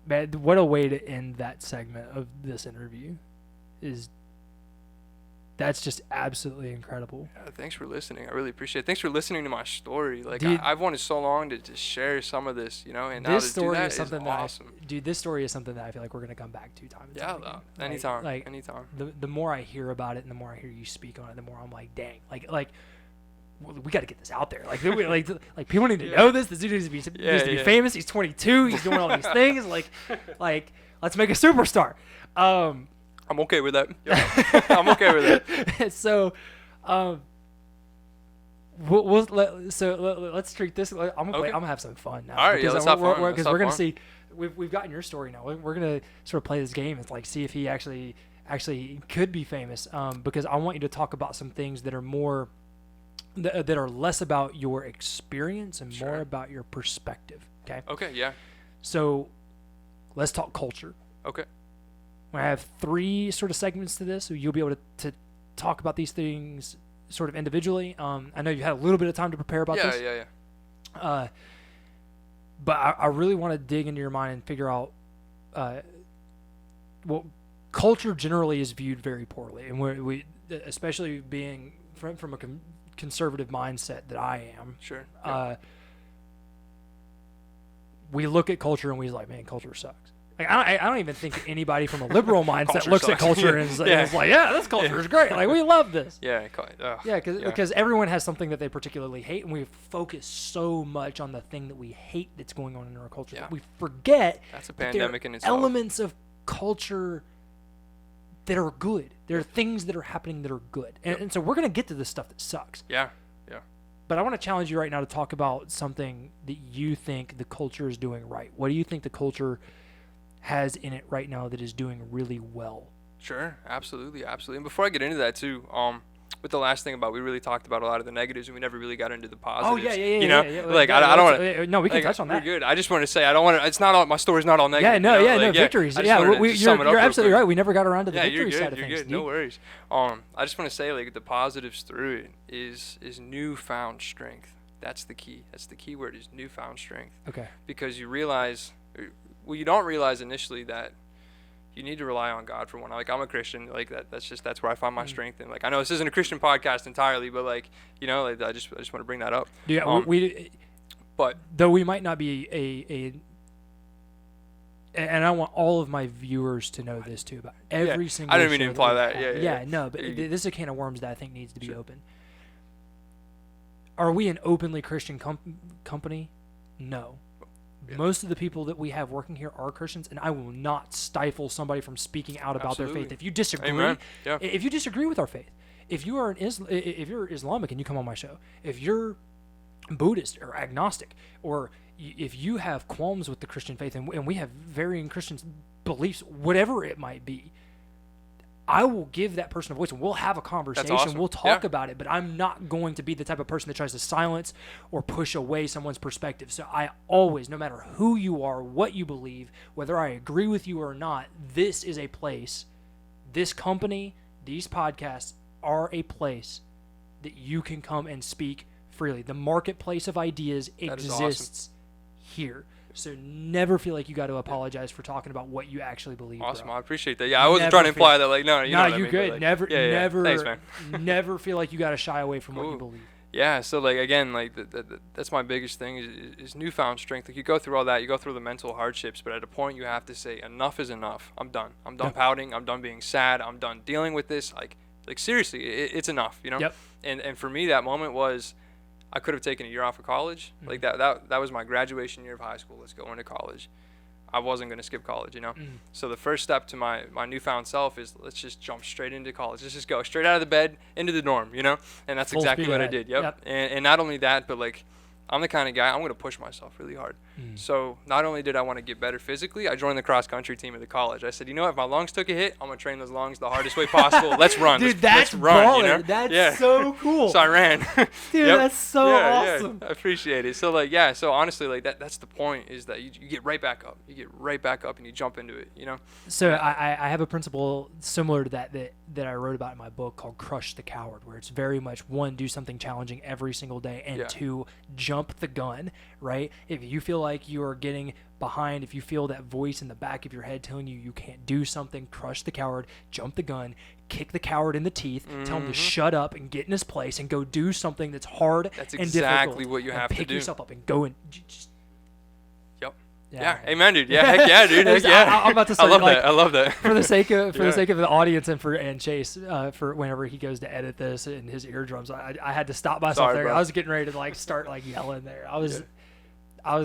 Man, what a way to end that segment of this interview. That's just absolutely incredible. Yeah, thanks for listening. I really appreciate it. Thanks for listening to my story. Like, dude, I've wanted so long to share some of this, you know, and now to do that is awesome. This story is something that I feel like we're going to come back to time and time again. Anytime. Like, anytime. The more I hear about it and the more I hear you speak on it, the more I'm like, dang. Like we got to get this out there. Like people need to know this. This dude needs to be famous. He's 22. He's doing all these things. Like, let's make a superstar. I'm okay with that. Yeah. I'm okay with that. So, let's treat this. I'm gonna have some fun now. All right, let's have fun. Because we're gonna see. We've gotten your story now. We're gonna sort of play this game and like see if he actually could be famous. Because I want you to talk about some things that are more. That are less about your experience and more about your perspective. Okay. Okay. Yeah. So, let's talk culture. Okay. I have 3 sort of segments to this, so you'll be able to talk about these things sort of individually. I know you had a little bit of time to prepare about this. Yeah. But I really want to dig into your mind and figure out. Culture generally is viewed very poorly, and we especially being from a conservative mindset that I am. Sure. We look at culture and we're like, man, culture sucks. Like I don't even think anybody from a liberal mindset looks at culture and is like, yeah, this culture is great. Like we love this. Because everyone has something that they particularly hate, and we focus so much on the thing that we hate that's going on in our culture that we forget that's a pandemic in itself. Elements of culture that are good. There are things that are happening that are good. And so we're going to get to the stuff that sucks. Yeah. But I want to challenge you right now to talk about something that you think the culture is doing right. What do you think the culture has in it right now that is doing really well? Sure. Absolutely. And before I get into that too, But the last thing about, we really talked about a lot of the negatives, and we never really got into the positives. Oh yeah. You know, like I don't want to. No, we can touch on that. We're good. I just want to say I don't want to. It's not all. My story's not all negative. Yeah, no, you know? victories. Yeah, you're absolutely right. We never got around to the victory side of things. You're good. No worries. I just want to say, like, the positives through it is newfound strength. That's the key. That's the key word, is newfound strength. Okay. Because you realize, well, you don't realize initially that you need to rely on God for one. Like, I'm a Christian. Like, that's where I find my strength. And like, I know this isn't a Christian podcast entirely, but like, you know, like, I just want to bring that up. Yeah, but though we might not be and I want all of my viewers to know this too, about every single. I didn't mean to imply that. Yeah. No, but this is a can of worms that I think needs to be open. Are we an openly Christian company? No. Yeah. Most of the people that we have working here are Christians, and I will not stifle somebody from speaking out about their faith. If you disagree, if you disagree with our faith, if you are if you're Islamic and you come on my show, if you're Buddhist or agnostic, or if you have qualms with the Christian faith, and we have varying Christian beliefs, whatever it might be, I will give that person a voice, and we'll have a conversation. That's awesome. We'll talk about it, but I'm not going to be the type of person that tries to silence or push away someone's perspective. So I always, no matter who you are, what you believe, whether I agree with you or not, this is a place, this company, these podcasts are a place that you can come and speak freely. The marketplace of ideas exists here. So never feel like you got to apologize for talking about what you actually believe. Awesome, bro. I appreciate that. Yeah, I wasn't trying to imply that. Like, no, you know what I mean, good. Like, never. Thanks, man. Never feel like you got to shy away from what you believe. Yeah. So like, again, like that's my biggest thing is newfound strength. Like, you go through all that, you go through the mental hardships, but at a point you have to say enough is enough. I'm done. I'm done pouting. I'm done being sad. I'm done dealing with this. Like seriously, it's enough. You know. Yep. And for me, that moment was, I could have taken a year off of college. Mm-hmm. Like that was my graduation year of high school. Let's go into college. I wasn't going to skip college, you know? Mm-hmm. So the first step to my newfound self is, let's just jump straight into college. Let's just go straight out of the bed into the dorm, you know? And that's exactly what I did. Yep. And not only that, but like, I'm the kind of guy, I'm going to push myself really hard. So not only did I want to get better physically, I joined the cross country team of the college. I said, you know what, if my lungs took a hit, I'm going to train those lungs the hardest way possible. Let's run. Dude, let's run, you know? That's so cool. So I ran. Dude, that's so awesome. I appreciate it. So like, so honestly, like that's the point, is that you get right back up. You get right back up and you jump into it, you know? So I have a principle similar to that I wrote about in my book called Crush the Coward, where it's very much, one, do something challenging every single day, and two, jump the gun, right? If you feel like you are getting behind, if you feel that voice in the back of your head telling you can't do something, crush the coward, jump the gun, kick the coward in the teeth, tell him to shut up and get in his place and go do something that's hard and difficult. That's exactly what you have to do. Pick yourself up and go and just... Yeah, amen, dude. Yeah, heck yeah, dude. Heck yeah. I'm about to say, I love that. For the sake of the audience and Chase, for whenever he goes to edit this and his eardrums, I had to stop myself there. Bro. I was getting ready to start yelling there. I was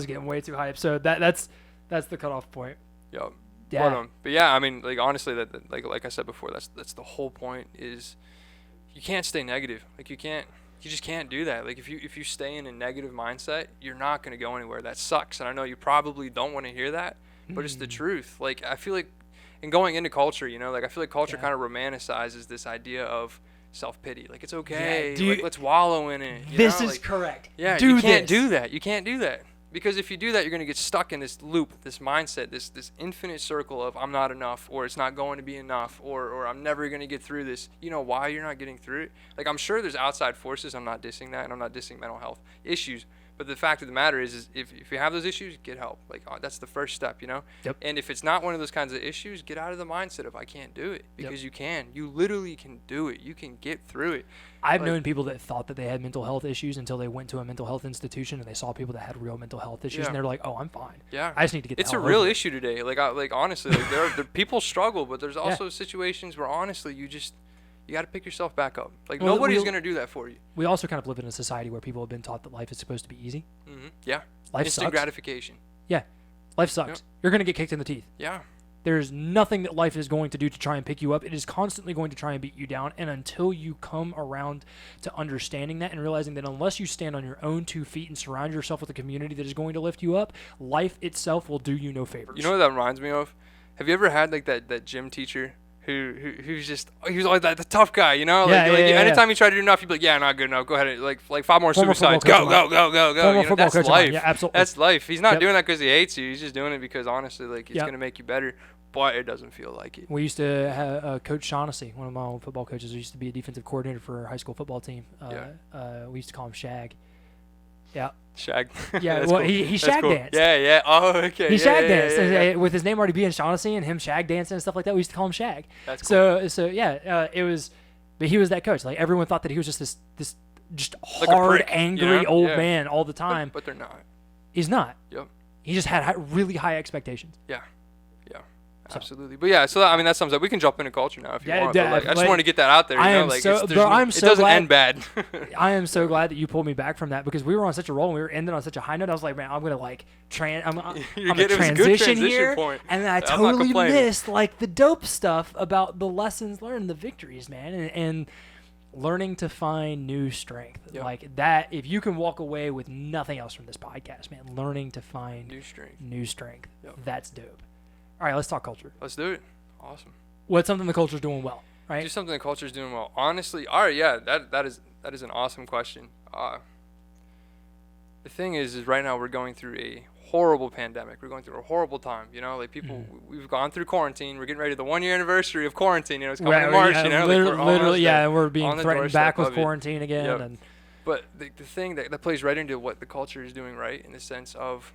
getting way too hyped. So that's the cutoff point. Yep. Yeah. But yeah, I mean, like, honestly, that like I said before, that's the whole point, is you can't stay negative. Like, you just can't do that. Like, if you stay in a negative mindset, you're not going to go anywhere. That sucks. And I know you probably don't want to hear that, but it's the truth. Like, I feel like, and going into culture, you know, like, I feel like culture kind of romanticizes this idea of self-pity. Like, it's okay. Like, let's wallow in it. This is correct. Yeah, you can't do that. You can't do that. Because if you do that, you're going to get stuck in this loop, this mindset, this infinite circle of, I'm not enough, or it's not going to be enough, or I'm never going to get through this. You know why you're not getting through it? Like, I'm sure there's outside forces. I'm not dissing that, and I'm not dissing mental health issues. But the fact of the matter is if you have those issues, get help. Like, that's the first step, you know? Yep. And if it's not one of those kinds of issues, get out of the mindset of, I can't do it. Because you can. You literally can do it. You can get through it. I've known people that thought that they had mental health issues until they went to a mental health institution and they saw people that had real mental health issues, and they're like, "Oh, I'm fine. Yeah, I just need to get." It's a real issue today. Like, honestly, like, there people struggle, but there's also situations where honestly, you got to pick yourself back up. Like, nobody's gonna do that for you. We also kind of live in a society where people have been taught that life is supposed to be easy. Mm-hmm. Yeah, life instant sucks. gratification. Yeah, life sucks. Yep. You're gonna get kicked in the teeth. Yeah. There's nothing that life is going to do to try and pick you up. It is constantly going to try and beat you down. And until you come around to understanding that and realizing that unless you stand on your own 2 feet and surround yourself with a community that is going to lift you up, life itself will do you no favors. You know what that reminds me of? Have you ever had like that gym teacher who's just he was always the tough guy, you know. Yeah, Anytime you try to do enough, you'd be like, yeah, not good enough. Go ahead, and, like 5 more Former suicides. football Go. coach You know, that's life. Yeah, absolutely. That's life. He's not Yep. doing that because he hates you. He's just doing it because honestly, like it's Yep. gonna make you better. But it doesn't feel like it. We used to have Coach Shaughnessy, one of my old football coaches, who used to be a defensive coordinator for our high school football team. We used to call him Shag. Yeah. Shag. Yeah, That's well, cool. he That's shag cool. danced. Yeah. Oh, okay. He shag yeah, danced. yeah. With his name already being Shaughnessy and him shag dancing and stuff like that, we used to call him Shag. That's cool. It was, but he was that coach. Like everyone thought that he was just this just Like a hard, prick, angry old Yeah. man all the time. But they're not. He's not. Yep. He just had really high expectations. Yeah. Absolutely. But yeah, so that sums up. We can jump into culture now if you want. But I just want to get that out there. I'm it so doesn't glad, end bad. I am so glad that you pulled me back from that because we were on such a roll and we were ending on such a high note. I was like, man, I'm gonna like I'm gonna transition here, point. and then I totally missed like the dope stuff about the lessons learned, the victories, man, and learning to find new strength. Yep. Like that, if you can walk away with nothing else from this podcast, man, learning to find new strength. Yep. That's dope. All right, let's talk culture. Let's do it. Awesome. What's something the culture's doing well, right? Do something the culture's doing well. Honestly, all right, yeah, that is an awesome question. The thing is right now we're going through a horrible pandemic. We're going through a horrible time. You know, like people, we've gone through quarantine. We're getting ready to the 1 year anniversary of quarantine. You know, it's coming in March. Yeah, you know, literally, we're being threatened back with quarantine again. Yep. And but the thing that plays right into what the culture is doing right in the sense of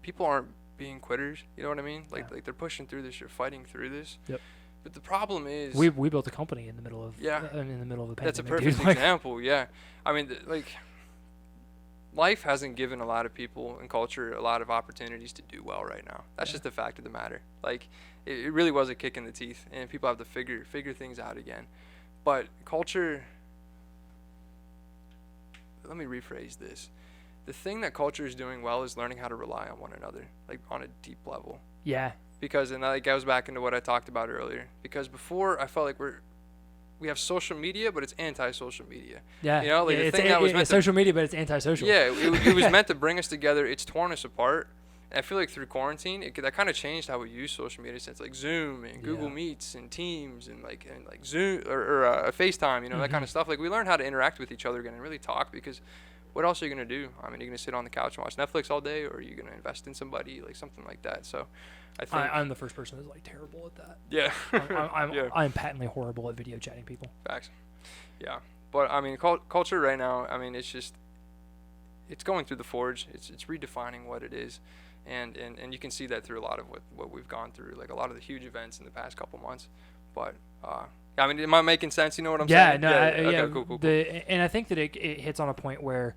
people aren't being quitters, you know what I mean? Like they're pushing through this, you're fighting through this. Yep. But the problem is we built a company in the middle of a pandemic. That's a perfect example. Yeah, I mean, life hasn't given a lot of people in culture a lot of opportunities to do well right now. That's just the fact of the matter. Like it really was a kick in the teeth, and people have to figure things out again. But culture. Let me rephrase this. The thing that culture is doing well is learning how to rely on one another, like on a deep level. Yeah. Because, and that goes back into what I talked about earlier. Because before, I felt like we have social media, but it's anti-social media. Yeah. You know, like the thing that was meant social media, but it's antisocial. Yeah, it was meant to bring us together. It's torn us apart. And I feel like through quarantine, that kind of changed how we use social media, since like Zoom and Google Meets and Teams and like Zoom or FaceTime, you know, that kind of stuff. Like we learned how to interact with each other again and really talk, because what else are you going to do? I mean, are you going to sit on the couch and watch Netflix all day, or are you going to invest in somebody, like something like that? So I think I'm the first person who's like terrible at that. Yeah. I'm patently horrible at video chatting people. Facts. Yeah. But I mean, culture right now, I mean, it's going through the forge. It's redefining what it is. And you can see that through a lot of what we've gone through, like a lot of the huge events in the past couple months. But I mean, am I making sense? You know what I'm saying? Okay, cool. And I think that it hits on a point where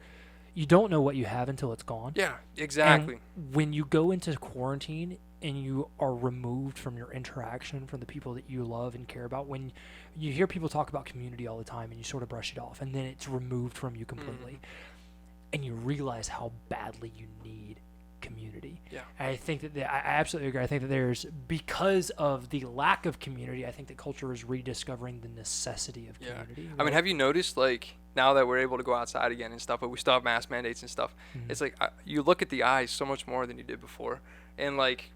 you don't know what you have until it's gone. Yeah, exactly. And when you go into quarantine and you are removed from your interaction from the people that you love and care about, when you hear people talk about community all the time and you sort of brush it off, and then it's removed from you completely, and you realize how badly you need community. Yeah. And I think that I absolutely agree. I think that there's, because of the lack of community, I think that culture is rediscovering the necessity of community. Right? I mean, have you noticed, like, now that we're able to go outside again and stuff, but we still have mask mandates and stuff, it's like you look at the eyes so much more than you did before, and like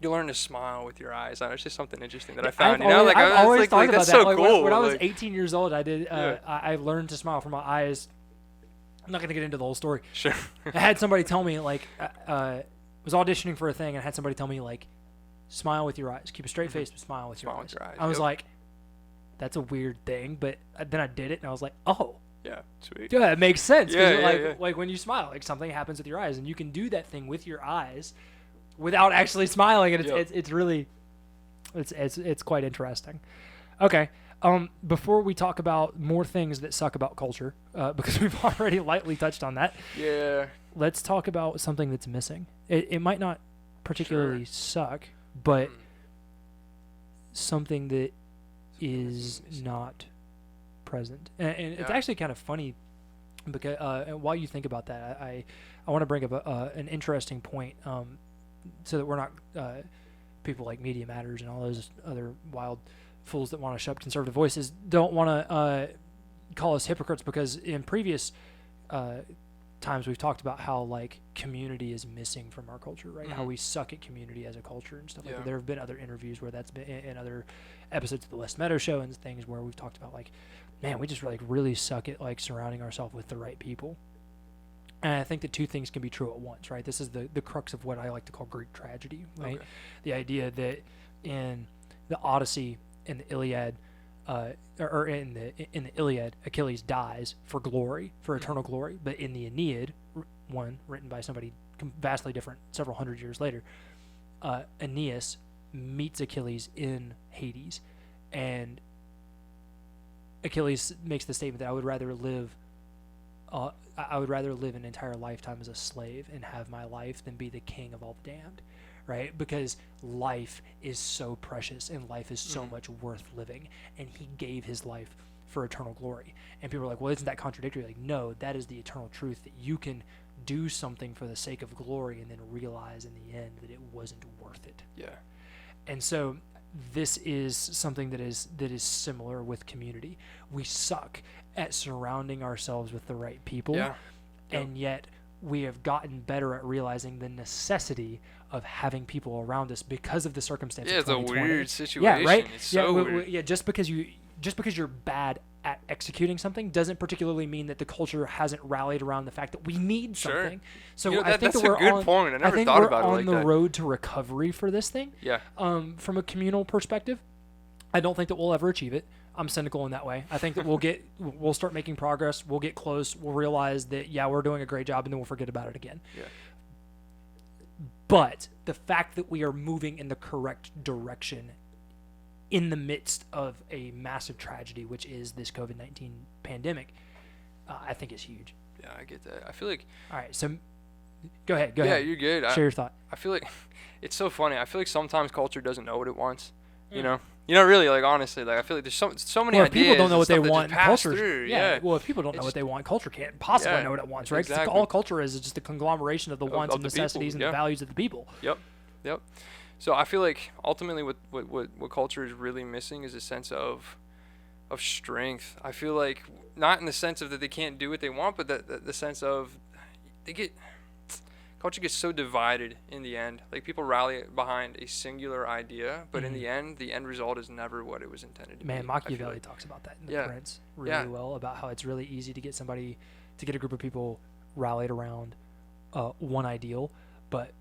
you learn to smile with your eyes. It's just something interesting that I found. I've always thought about that's that. So like, cool. When I was 18 years old, I did. I learned to smile from my eyes. I'm not gonna get into the whole story. Sure. I had somebody tell me, like, was auditioning for a thing, and I had somebody tell me, like, smile with your eyes, keep a straight face, but smile with your eyes. I was like, that's a weird thing, but then I did it, and I was like, oh. Yeah, sweet. Yeah, it makes sense. Like when you smile, like something happens with your eyes, and you can do that thing with your eyes without actually smiling, and it's really, it's quite interesting. Okay. Before we talk about more things that suck about culture, because we've already lightly touched on that. Yeah. Let's talk about something that's missing. It might not particularly suck, but something that is not present. And it's actually kind of funny, because while you think about that, I want to bring up an interesting point, so that we're not people like Media Matters and all those other wild fools that want to shut up conservative voices don't want to call us hypocrites, because in previous times we've talked about how like community is missing from our culture, right? How Mhm. we suck at community as a culture and stuff like Yeah. that. There have been other interviews where that's been in other episodes of the West Meadow Show and things where we've talked about like, man, we just like really suck at like surrounding ourselves with the right people. And I think the two things can be true at once, right? This is the crux of what I like to call Greek tragedy, right? Okay. The idea that in the Odyssey and the Iliad, or in the Iliad, Achilles dies for glory, for eternal glory, but in the Aeneid, one written by somebody vastly different, several hundred years later, Aeneas meets Achilles in Hades, and Achilles makes the statement that I would rather live an entire lifetime as a slave and have my life than be the king of all the damned, right? Because life is so precious and life is so much worth living, and he gave his life for eternal glory. And people are like, well, isn't that contradictory? Like, no, that is the eternal truth, that you can do something for the sake of glory and then realize in the end that it wasn't worth it. Yeah. And so this is something that is similar with community. We suck at surrounding ourselves with the right people, Yeah. and yet we have gotten better at realizing the necessity of having people around us because of the circumstances. Yeah, it's a 2020. weird situation. Yeah, right. It's Yeah, so weird. yeah. Just because you're bad at executing something doesn't particularly mean that the culture hasn't rallied around the fact that we need Sure. something. So You know, I think that's that a we're good on, point. I never think thought we're about it on like the that. road to recovery for this thing. Yeah. From a communal perspective, I don't think that we'll ever achieve it. I'm cynical in that way. I think that we'll start making progress. We'll get close. We'll realize that, yeah, we're doing a great job, and then we'll forget about it again. Yeah. But the fact that we are moving in the correct direction in the midst of a massive tragedy, which is this COVID-19 pandemic, I think is huge. Yeah, I get that. I feel like. All right, so go ahead. Yeah, you're good. Share your thought. I feel like it's so funny. I feel like sometimes culture doesn't know what it wants. You know, really, like honestly, like I feel like there's so many Well, if ideas. people don't know and what they stuff that want, just pass culture. through. Yeah. Well, if people don't know It's what they want, culture can't possibly Yeah, know what it wants, right? 'Cause exactly. all culture is just a conglomeration of the wants of and the people, necessities and yeah. the values of the people. Yep. So I feel like ultimately what culture is really missing is a sense of strength. I feel like not in the sense of that they can't do what they want, but the sense of culture gets so divided in the end. Like people rally behind a singular idea, but in the end result is never what it was intended to be. Man, I feel Machiavelli like. talks about that in The Yeah. Prince really Yeah. well, about how it's really easy to get a group of people rallied around one ideal, but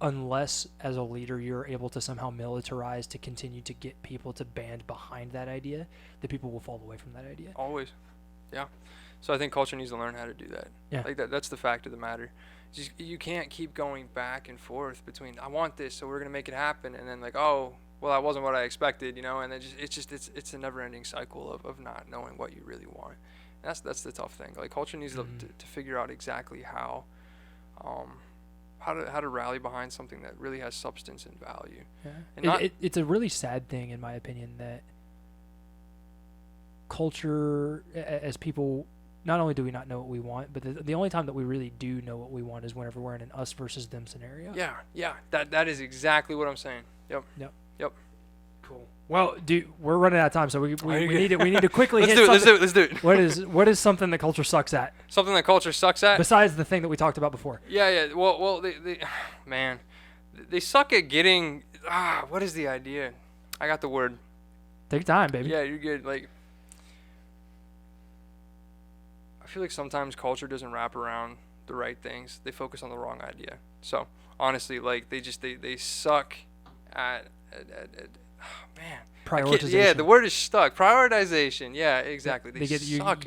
unless as a leader you're able to somehow militarize to continue to get people to band behind that idea, the people will fall away from that idea. Always. Yeah. So I think culture needs to learn how to do that. Yeah. Like that's the fact of the matter. You can't keep going back and forth between I want this, so we're gonna make it happen, and then like, oh, well, that wasn't what I expected, and then it's a never-ending cycle of not knowing what you really want. And that's the tough thing. Like culture needs to figure out exactly how to rally behind something that really has substance and value. Yeah. And It's a really sad thing, in my opinion, that culture, as people, not only do we not know what we want, but the only time that we really do know what we want is whenever we're in an us versus them scenario. Yeah. That is exactly what I'm saying. Yep. Cool. Well, dude, we're running out of time, so we need to quickly Let's hit do it. something. Let's do it. What is something that culture sucks at Something that culture sucks at. besides the thing that we talked about before? Yeah. Well, they suck at getting. What is the idea? I got the word. Take your time, baby. Yeah, you're good. Like, I feel like sometimes culture doesn't wrap around the right things. They focus on the wrong idea. So honestly, like they suck at man. Prioritization. Yeah, the word is stuck. Prioritization. Yeah, exactly. They suck get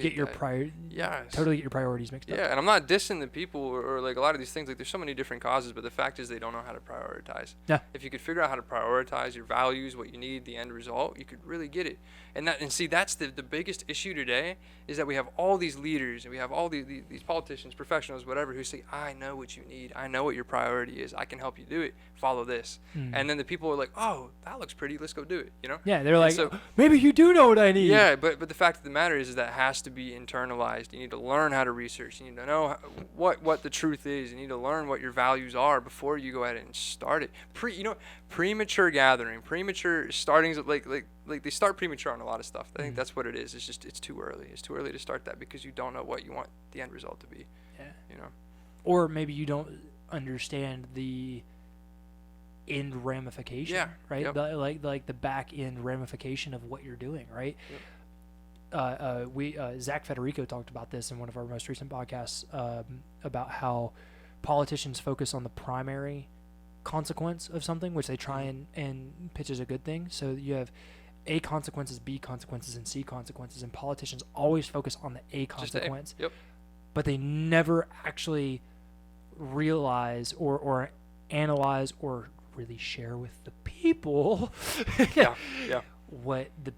at your that. Yes. totally get your priorities mixed up. Yeah, and I'm not dissing the people or like a lot of these things. Like, there's so many different causes, but the fact is they don't know how to prioritize. Yeah. If you could figure out how to prioritize your values, what you need, the end result, you could really get it. And see, that's the biggest issue today is that we have all these leaders and we have all these politicians, professionals, whatever, who say, I know what you need. I know what your priority is. I can help you do it. Follow this. And then the people are like, oh, that looks pretty. let's go do it, you know? Yeah, they're like, so, maybe you do know what I need. Yeah, but the fact of the matter is that it has to be internalized. You need to learn how to research. You need to know what the truth is. You need to learn what your values are before you go ahead and start it. Premature gathering, premature startings, like they start premature on a lot of stuff. I think that's what it is. It's just, it's too early. It's too early to start that because you don't know what you want the end result to be. Yeah. You know? Or maybe you don't understand the end ramification, right? Yep. Like the back end ramification of what you're doing, right? Yep. Zach Federico talked about this in one of our most recent podcasts about how politicians focus on the primary consequence of something, which they try and pitch as a good thing. So you have A consequences, B consequences, and C consequences, and politicians always focus on the A consequence. Yep. But they never actually realize or analyze or really share with the people what the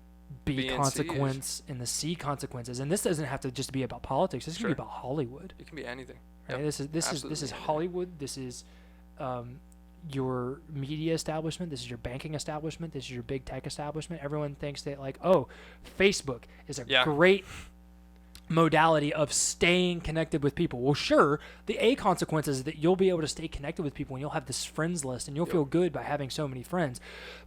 B consequence and the C consequences. And this doesn't have to just be about politics. This can be about Hollywood. It can be anything. Right? Yep. This is Hollywood. This is your media establishment. This is your banking establishment. This is your big tech establishment. Everyone thinks that like, oh, Facebook is a great modality of staying connected with people. Well, sure, the A consequences is that you'll be able to stay connected with people and you'll have this friends list and you'll feel good by having so many friends.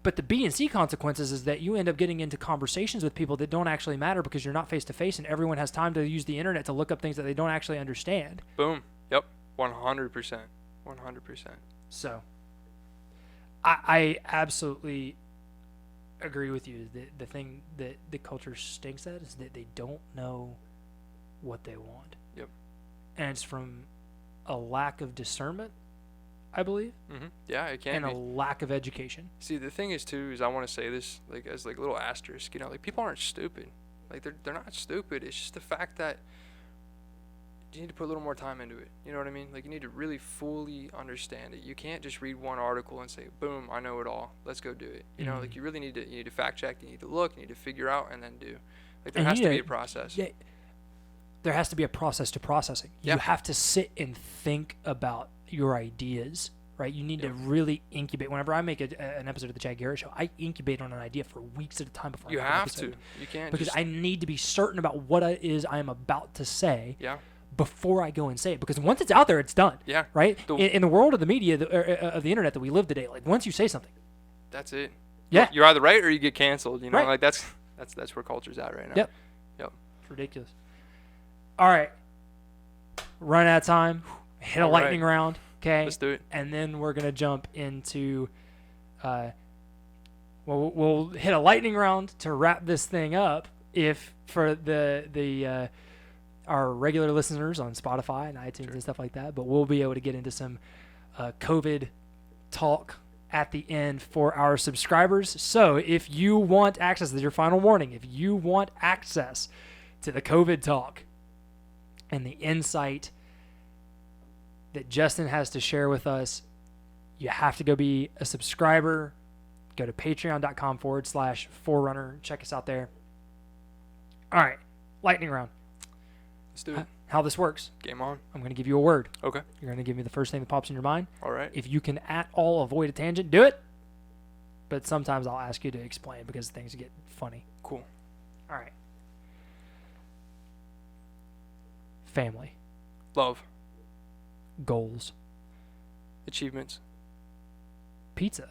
But the B and C consequences is that you end up getting into conversations with people that don't actually matter because you're not face to face and everyone has time to use the internet to look up things that they don't actually understand. Boom. Yep. 100%. 100%. So I absolutely agree with you. The thing that the culture stinks at is that they don't know what they want. Yep. And it's from a lack of discernment, I believe. Mm-hmm. Yeah, it can and be. a lack of education. See, the thing is too is I want to say this like as like a little asterisk. You know, like people aren't stupid. Like they're not stupid. It's just the fact that you need to put a little more time into it. You know what I mean? Like you need to really fully understand it. You can't just read one article and say, "Boom, I know it all. Let's go do it." You know, like you really need to fact check. You need to look. You need to figure out and then do. Like there has to be a process. Yeah. There has to be a process to processing. You have to sit and think about your ideas, right? You need to really incubate. Whenever I make an episode of the Chad Garrett Show, I incubate on an idea for weeks at a time before I make an episode. You can't. Because I need to be certain about what it is I am about to say before I go and say it. Because once it's out there, it's done. Yeah. Right? In the world of the media, of the internet that we live today, like once you say something. That's it. Yeah. You're either right or you get canceled. You know, right. like that's where culture's at right now. Yep. It's ridiculous. All right. Run out of time. Hit a lightning round. Okay. Let's do it. And then we're going to jump into, we'll hit a lightning round to wrap this thing up. If for our regular listeners on Spotify and iTunes and stuff like that, but we'll be able to get into some COVID talk at the end for our subscribers. So if you want access, this is your final warning. If you want access to the COVID talk and the insight that Justin has to share with us, you have to go be a subscriber. Go to patreon.com/Forerunner. Check us out there. All right. Lightning round. Let's do it. How this works. Game on. I'm going to give you a word. Okay. You're going to give me the first thing that pops in your mind. All right. If you can at all avoid a tangent, do it. But sometimes I'll ask you to explain because things get funny. Cool. All right. Family. Love. Goals. Achievements. Pizza.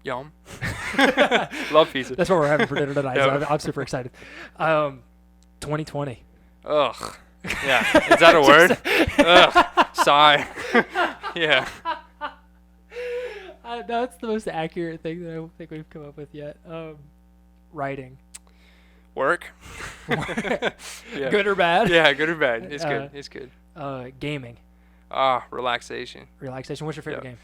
Yum. Love pizza. That's what we're having for dinner tonight. So I'm super excited. 2020. Ugh. Yeah. Is that a word? Ugh. Sigh. Yeah. That's the most accurate thing that I don't think we've come up with yet. Writing. Work. Yeah. Good or bad? Yeah, good or bad. It's good. It's good. Gaming. Relaxation. Relaxation. What's your favorite game?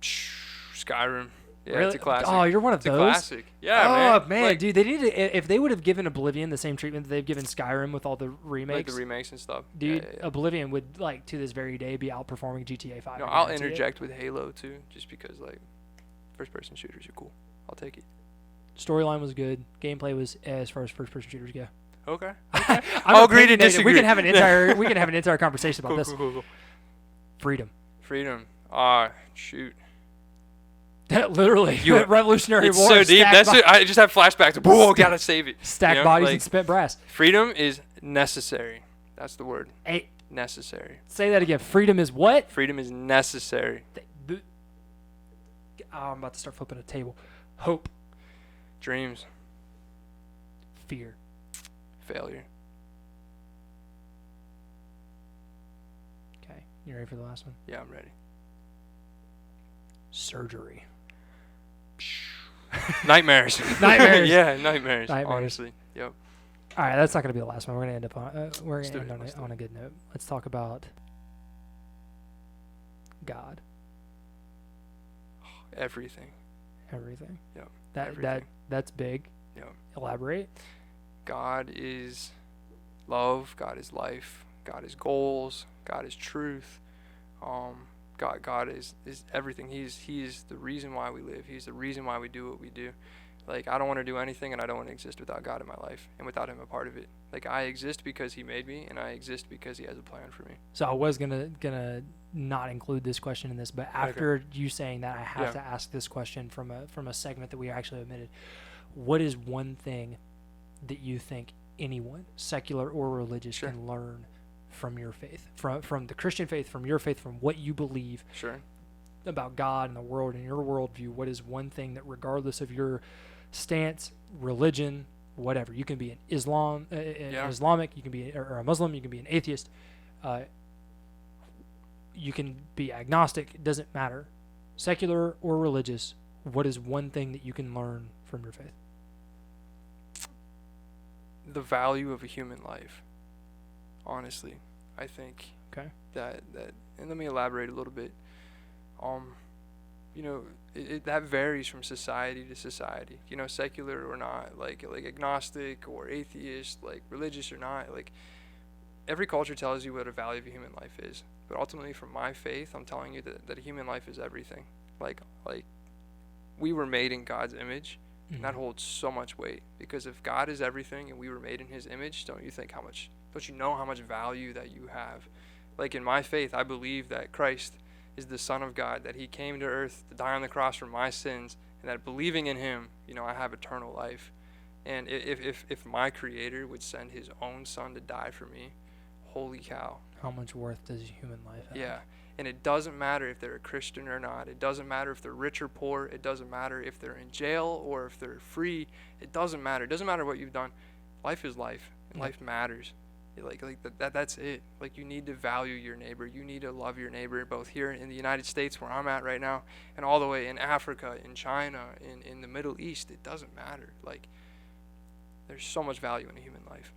Skyrim. Yeah, really? It's a classic. Oh, you're one of those? It's a classic. Yeah, man. Oh, man, dude. They need to, if they would have given Oblivion the same treatment that they've given Skyrim with all the remakes. Like the remakes and stuff. Dude, yeah. Oblivion would, like, to this very day be outperforming GTA 5. No, I'll interject with Halo, too, just because, like, first-person shooters are cool. I'll take it. Storyline was good. Gameplay was as far as first-person shooters go. Okay. I'll agree to disagree. We can have an entire conversation about this. Cool. Freedom. Freedom. Shoot. That literally, Revolutionary it's War. so deep. That's it. I just have flashbacks of, whoa, gotta save it. Stack bodies and spent brass. Freedom is necessary. That's the word. Hey, necessary. Say that again. Freedom is what? Freedom is necessary. Oh, I'm about to start flipping a table. Hope. Dreams. Fear. Failure. Okay. You ready for the last one? Yeah, I'm ready. Surgery. Nightmares. Nightmares. Yeah, nightmares. Honestly. Yep. All right, that's not going to be the last one. We're going to end up on a good note. Let's talk about God. Everything. Yep. That's big. Yep. Elaborate. God is love. God is life. God is goals. God is truth. God is everything. He is the reason why we live. He's the reason why we do what we do. Like, I don't want to do anything, and I don't want to exist without God in my life and without him a part of it. Like, I exist because he made me, and I exist because he has a plan for me. So I was gonna not include this question in this, but after you saying that, I have to ask this question from a segment that we actually omitted. What is one thing that you think anyone, secular or religious, can learn from your faith, from the Christian faith, from your faith, from what you believe about God and the world and your worldview? What is one thing that, regardless of your stance, religion, whatever, you can be an Islamic, you can be or a Muslim, you can be an atheist, you can be agnostic, it doesn't matter, secular or religious, what is one thing that you can learn from your faith? The value of a human life. Honestly, I think that and let me elaborate a little bit. You know, that varies from society to society. You know, secular or not, like agnostic or atheist, like religious or not, like every culture tells you what a value of a human life is. But ultimately, from my faith, I'm telling you that a human life is everything. Like we were made in God's image, and that holds so much weight. Because if God is everything and we were made in his image, don't you know how much value that you have? Like, in my faith, I believe that Christ is the Son of God, that he came to earth to die on the cross for my sins, and that believing in him, you know, I have eternal life. And if my Creator would send his own Son to die for me, holy cow. How much worth does human life have? Yeah. And it doesn't matter if they're a Christian or not. It doesn't matter if they're rich or poor. It doesn't matter if they're in jail or if they're free. It doesn't matter. It doesn't matter what you've done. Life is life, and life matters. That's it. Like, you need to value your neighbor. You need to love your neighbor, both here in the United States, where I'm at right now, and all the way in Africa, in China, in the Middle East. It doesn't matter. Like, there's so much value in a human life.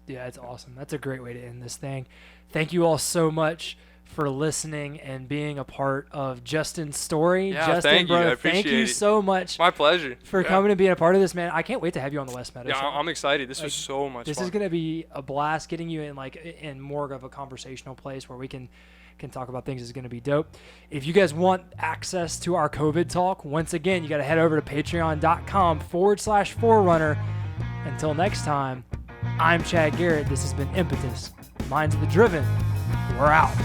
Yeah, it's awesome. That's a great way to end this thing. Thank you all so much for listening and being a part of Justin's story. Yeah, Justin, thank you. I appreciate thank you so much. My pleasure. For coming and being a part of this, man. I can't wait to have you on the West Meadow Show. Show. I'm excited. This was so much fun. This is going to be a blast. Getting you in more of a conversational place where we can talk about things is going to be dope. If you guys want access to our COVID talk, once again, you got to head over to patreon.com/Forerunner. Until next time, I'm Chad Garrett. This has been Impetus, Minds of the Driven. We're out.